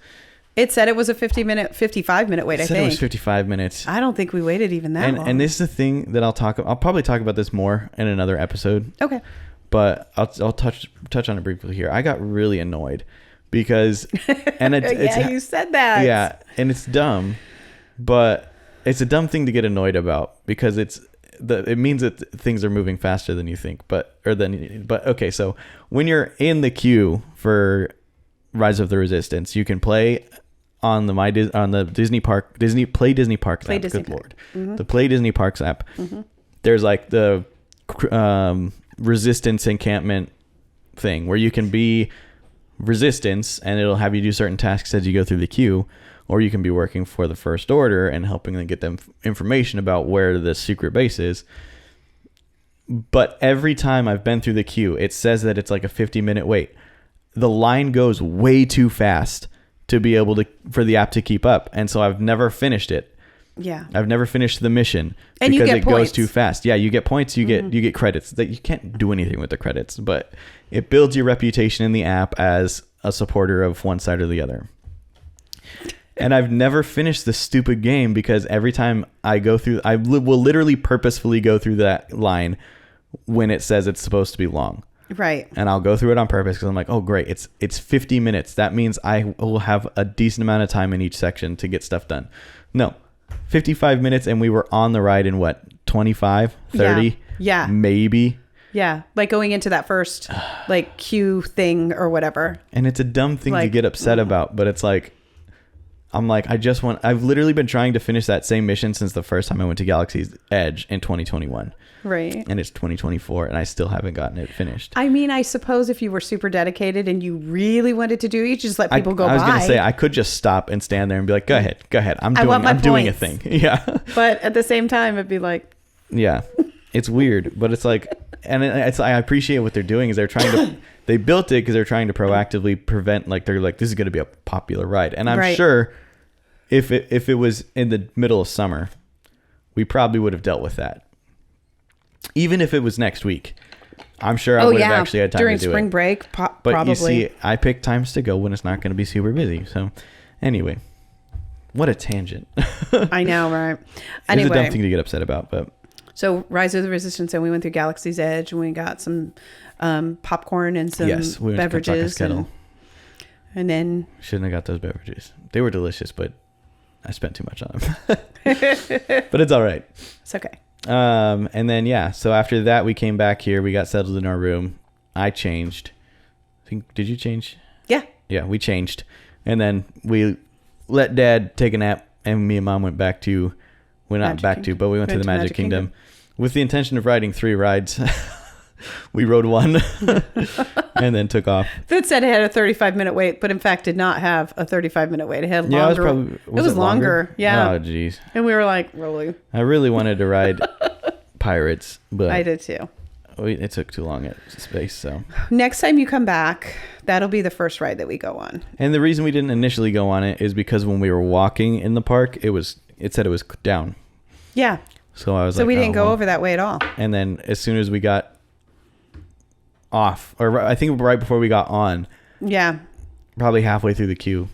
It said it was a 55-minute wait, I think. It was 55 minutes. I don't think we waited even that long. And this is the thing that I'll probably talk about this more in another episode. Okay. But I'll touch on it briefly here. I got really annoyed. Because you said that. Yeah, and it's dumb, but it's a dumb thing to get annoyed about because it means that things are moving faster than you think. But okay, so when you're in the queue for Rise of the Resistance, you can play on the Disney Parks app. Good Lord, the Play Disney Parks app. Mm-hmm. There's like the Resistance encampment thing where you can be Resistance and it'll have you do certain tasks as you go through the queue, or you can be working for the First Order and helping them get them information about where the secret base is. But every time I've been through the queue, it says that it's like a 50-minute wait. The line goes way too fast to be able for the app to keep up, and so I've never finished it. Yeah, I've never finished the mission and because it goes too fast. Yeah, you get points, you get credits. That you can't do anything with the credits, but it builds your reputation in the app as a supporter of one side or the other. And I've never finished this stupid game because every time I go through, I will literally purposefully go through that line when it says it's supposed to be long. Right. And I'll go through it on purpose because I'm like, oh, great. It's 50 minutes. That means I will have a decent amount of time in each section to get stuff done. No. 55 minutes and we were on the ride in what, 25, 30? Yeah. Maybe. Yeah. Like going into that first like queue thing or whatever. And it's a dumb thing to get upset about, but it's like, I've literally been trying to finish that same mission since the first time I went to Galaxy's Edge in 2021. Right. And it's 2024 and I still haven't gotten it finished. I mean, I suppose if you were super dedicated and you really wanted to do it, you just let people go by. I was going to say, I could just stop and stand there and be like, go ahead. I'm doing a thing. Yeah. But at the same time, it'd be like. Yeah. It's weird, but it's like, and I appreciate what they're doing is they built it because they're trying to proactively prevent, like, they're like, this is going to be a popular ride. And I'm sure if it was in the middle of summer, we probably would have dealt with that. Even if it was next week, I'm sure I would have actually had time during to do it. During spring break, but probably. You see, I pick times to go when it's not going to be super busy. So anyway, what a tangent. I know, right? Anyway. It's a dumb thing to get upset about, but. So Rise of the Resistance, and we went through Galaxy's Edge, and we got some popcorn and some beverages. And then shouldn't have got those beverages. They were delicious, but I spent too much on them. But it's all right. It's okay. And then, yeah. So after that, we came back here. We got settled in our room. I changed. Did you change? Yeah. Yeah, we changed. And then we let Dad take a nap. And me and Mom went back to... We're not back to, but we went to the Magic Kingdom with the intention of riding 3 rides. We rode 1 and then took off. It said it had a 35-minute wait, but in fact did not have a 35-minute wait. It had longer. It was longer. Yeah. Oh, geez. And we were like, really? I really wanted to ride Pirates, but I did too. It took too long at Space, so. Next time you come back, that'll be the first ride that we go on. And the reason we didn't initially go on it is because when we were walking in the park, it said it was down. Yeah. So I was so we didn't go over that way at all. And then as soon as we got off, or I think right before we got on, yeah, probably halfway through the queue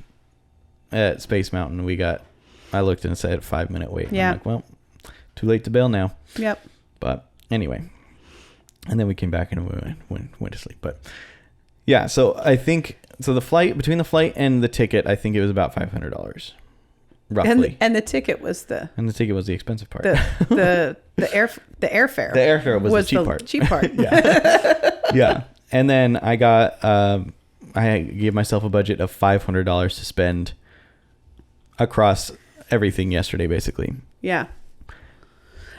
at Space Mountain, I looked and it said 5-minute wait. Yeah. I'm like, well, too late to bail now. Yep. But anyway, and then we came back and we went to sleep. But yeah, so I think between the flight and the ticket, I think it was about $500. Roughly. And the ticket was the expensive part. The airfare. The airfare was the cheap part. Cheap part. Yeah. Yeah. And then I gave myself a budget of $500 to spend across everything yesterday, basically. Yeah.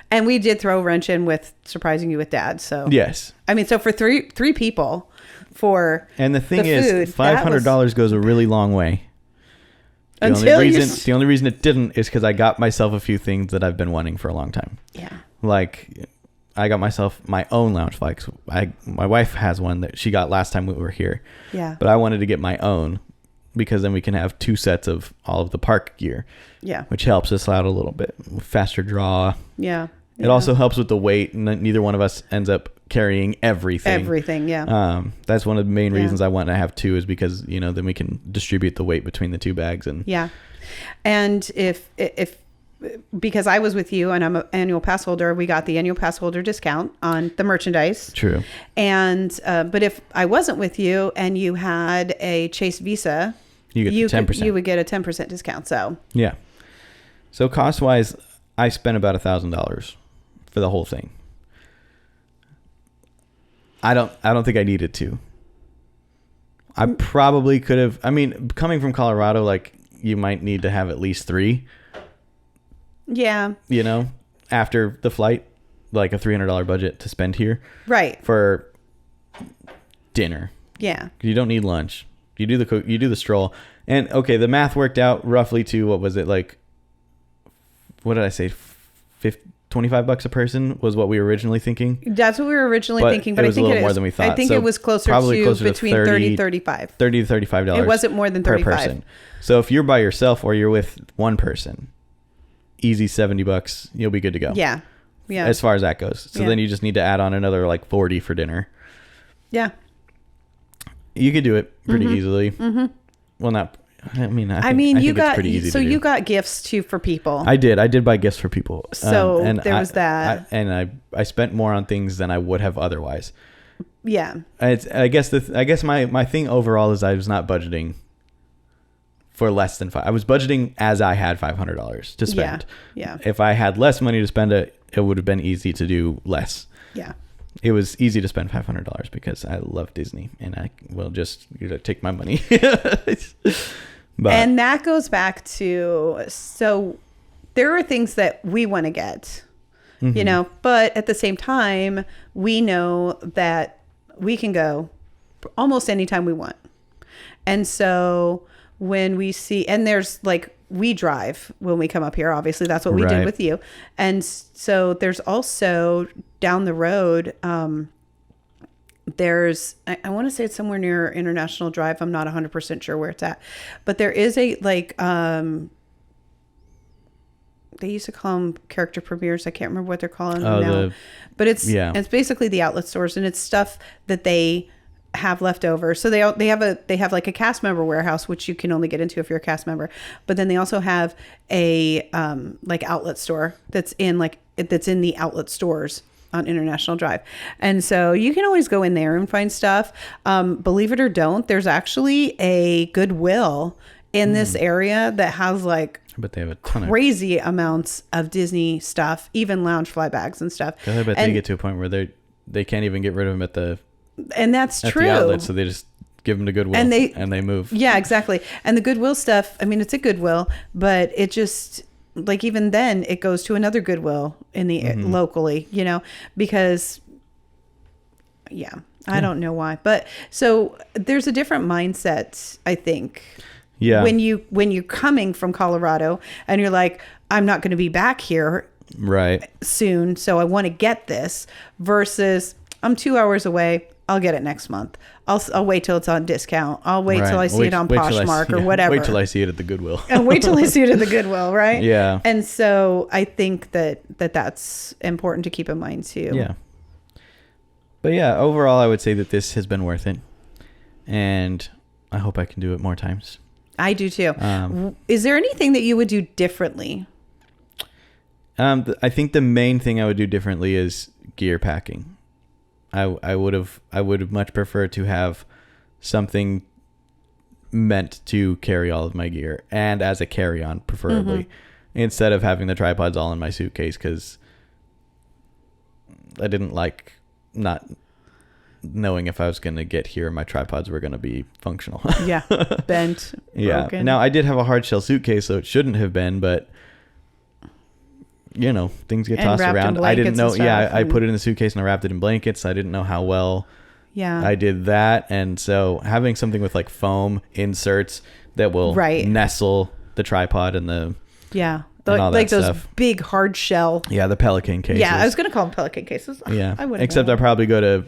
And we did throw a wrench in with surprising you with Dad. So yes. I mean, so for three people, and the thing is, $500 goes a really long way. The only reason it didn't is because I got myself a few things that I've been wanting for a long time. Yeah. Like, I got myself my own lounge fly. My wife has one that she got last time we were here. Yeah. But I wanted to get my own because then we can have 2 sets of all of the park gear. Yeah. Which helps us out a little bit. Faster draw. Yeah. It also helps with the weight, and neither one of us ends up carrying everything. Yeah. That's one of the main reasons I want to have 2 is because, then we can distribute the weight between the 2 bags. And yeah. And if because I was with you and I'm an annual pass holder, we got the annual pass holder discount on the merchandise. True. And but if I wasn't with you and you had a Chase Visa, you get 10%. You would get a 10% discount. So yeah. So cost wise, I spent about $1,000 for the whole thing. I don't think I needed to. I probably could have. I mean, coming from Colorado, like, you might need to have at least 3. Yeah. After the flight, like a $300 budget to spend here. Right. For dinner. Yeah. You don't need lunch. You do the stroll. And okay, the math worked out roughly to, what was it, like, what did I say? $25 a person was what we were originally thinking. That's what we were originally thinking, but it was a little more than we thought. I think it was closer to between 30 $35. $30 to $35. It wasn't more than 35 per person. So if you're by yourself or you're with one person, easy $70, you'll be good to go. Yeah. Yeah. As far as that goes. So then you just need to add on another like 40 for dinner. Yeah. You could do it pretty easily. Mm-hmm. Well, not. I think you got pretty easy so to do. You got gifts too for people. I did buy gifts for people. So there was that. I spent more on things than I would have otherwise. Yeah. I guess my thing overall is I was not budgeting for less than I was budgeting as I had $500 to spend. Yeah. If I had less money to spend, it would have been easy to do less. Yeah. It was easy to spend $500 because I love Disney and I will just take my money. But, and that goes back to, so there are things that we want to get, but at the same time, we know that we can go almost anytime we want. And so when we see, and there's like, we drive when we come up here, obviously that's what we did with you. And so there's also down the road, there's, I want to say it's somewhere near International Drive. I'm not 100% sure where it's at, but there is a, like, they used to call them character premieres. I can't remember what they're calling them now, but it's basically the outlet stores, and it's stuff that they have left over. So they have like a cast member warehouse, which you can only get into if you're a cast member, but then they also have a like outlet store that's in the outlet stores on International Drive. And so you can always go in there and find stuff. Believe it or don't, there's actually a Goodwill in this area that has like But they have a ton crazy amounts of Disney stuff, even lounge fly bags and stuff. I bet they get to a point where they can't even get rid of them at the true. outlet, so they just give them to Goodwill and they move. Yeah, exactly. And the Goodwill stuff, I mean, it's a Goodwill, but it just like even then it goes to another Goodwill in the locally, you know, because I don't know why, but so there's a different mindset, I think. Yeah. When you're coming from Colorado and you're like, I'm not going to be back here right soon, so I want to get this, versus I'm 2 hours away. I'll get it next month. I'll wait till it's on discount. I'll wait till I see it on Poshmark or whatever. Wait till I see it at the Goodwill. And wait till I see it at the Goodwill, right? Yeah. And so I think that's important to keep in mind too. Yeah. But yeah, overall, I would say that this has been worth it, and I hope I can do it more times. I do too. Is there anything that you would do differently? I think the main thing I would do differently is gear packing. I would much prefer to have something meant to carry all of my gear, and as a carry-on preferably, instead of having the tripods all in my suitcase, because I didn't like not knowing if I was going to get here my tripods were going to be functional. Yeah, bent, broken. Now I did have a hard shell suitcase, so it shouldn't have been, but you know, things get tossed around. I didn't know. I put it in the suitcase and I wrapped it in blankets. I didn't know how well I did that. And so having something with like foam inserts that will nestle the tripod and and all like that those stuff. Big hard shell. Yeah, the Pelican cases. Yeah, I was going to call them Pelican cases. Yeah, I wouldn't. Except I probably go to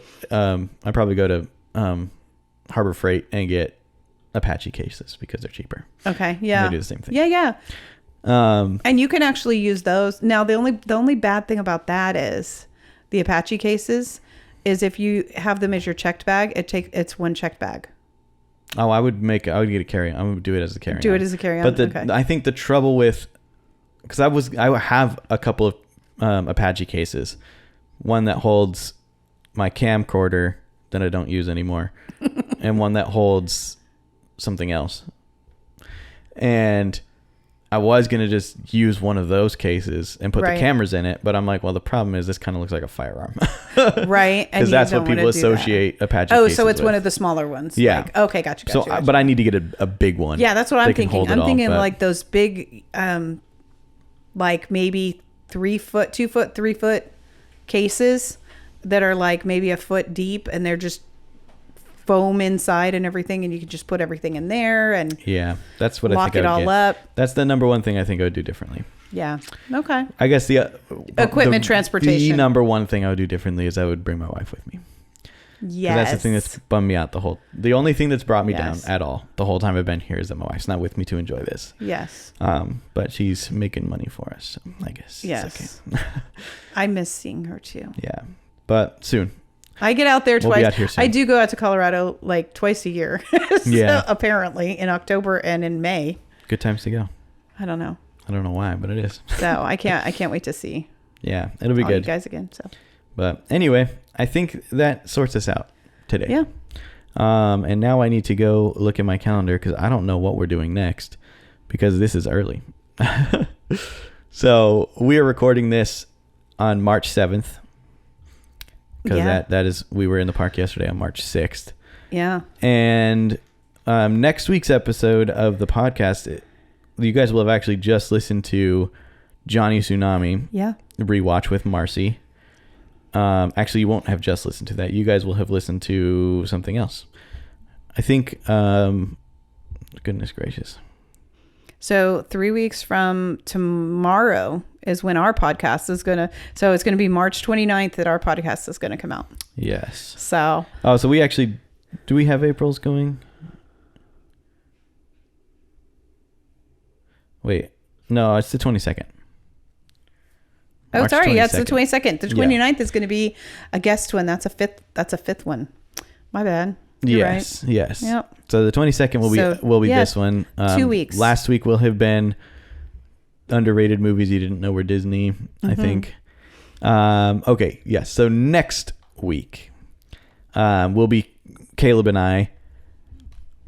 Harbor Freight and get Apache cases because they're cheaper. Okay. Yeah. And they do the same thing. Yeah. And you can actually use those. Now, the only bad thing about that is the Apache cases is if you have them as your checked bag, it's one checked bag. Oh, I would get a carry-on. I would do it as a carry-on. Do it as a carry-on. But I think the trouble with, because I have a couple of Apache cases, one that holds my camcorder that I don't use anymore, and one that holds something else. And I was going to just use one of those cases and put the cameras in it, but I'm like, well, the problem is this kind of looks like a firearm. Right. Because that's what people associate Apache cases with. Oh, so it's with. one of the smaller ones. Yeah. Like, okay, gotcha. But I need to get a big one. Yeah, that's what I'm thinking. I'm thinking like those big, like maybe 3 foot, 2 foot, 3 foot cases that are like maybe a foot deep, and they're just foam inside and everything, and you can just put everything in there and that's what I think I would get. Up. That's the number one thing I think I would do differently. Yeah. Okay. I guess the equipment transportation. The number one thing I would do differently is I would bring my wife with me. Yes. That's the thing that's bummed me out the only thing that's brought me down at all the whole time I've been here is that my wife's not with me to enjoy this. Yes. But she's making money for us, so I guess yes. it's okay. I miss seeing her too. Yeah. But soon. I get out there twice. We'll be out here soon. I do go out to Colorado like twice a year. So apparently in October and in May. Good times to go. I don't know why, but it is. So I can't wait to see. Yeah, it'll be good. You guys again. So. But anyway, I think that sorts us out today. Yeah. And now I need to go look at my calendar because I don't know what we're doing next because this is early. So we are recording this on March 7th. Because that is, we were in the park yesterday on March 6th. Yeah. And next week's episode of the podcast, you guys will have actually just listened to Johnny Tsunami. Yeah. Rewatch with Marcy. Actually, you won't have just listened to that. You guys will have listened to something else. I think, goodness gracious. So 3 weeks from tomorrow is when our podcast is going to, so it's going to be March 29th that our podcast is going to come out. Yes. So. Oh, so we actually, do we have April's going? Wait, no, it's the 22nd. Oh, March sorry. 22nd. Yeah, it's the 22nd. The 29th is going to be a guest one. That's a fifth one. My bad. You're right. Yes. Yep. So the 22nd will be this one. 2 weeks. Last week will have been underrated movies you didn't know were Disney, I think. Okay. Yes. So next week will be Caleb and I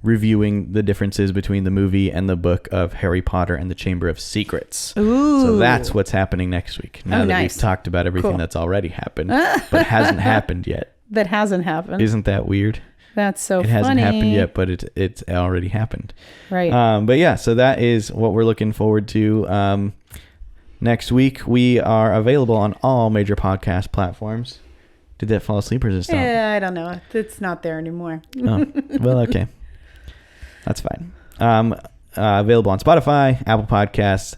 reviewing the differences between the movie and the book of Harry Potter and the Chamber of Secrets. Ooh. So that's what's happening next week. Now that nice. we've talked about everything that's already happened, but hasn't happened yet. That hasn't happened. Isn't that weird? That's so funny. It hasn't happened yet, but it's already happened. Right. But yeah, so that is what we're looking forward to. Next week, we are available on all major podcast platforms. Did that fall asleep or is it stop? Yeah, I don't know. It's not there anymore. Oh, well, okay. That's fine. Available on Spotify, Apple Podcasts,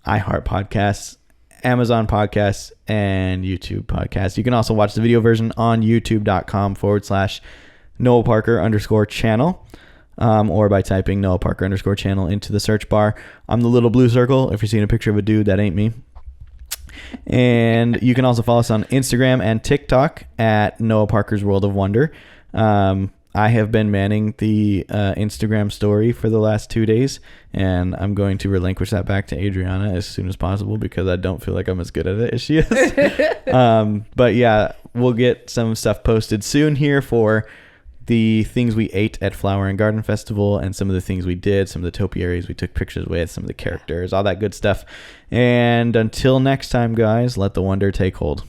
iHeart Podcasts, Amazon Podcasts, and YouTube Podcasts. You can also watch the video version on youtube.com/Noah Parker _channel. Or by typing Noah Parker _channel into the search bar. I'm the little blue circle. If you're seeing a picture of a dude, that ain't me. And you can also follow us on Instagram and TikTok at Noah Parker's World of Wonder. I have been manning the Instagram story for the last 2 days, and I'm going to relinquish that back to Adriana as soon as possible because I don't feel like I'm as good at it as she is. But yeah, we'll get some stuff posted soon here for the things we ate at Flower and Garden Festival and some of the things we did, some of the topiaries we took pictures with, some of the characters, all that good stuff. And until next time, guys, let the wonder take hold.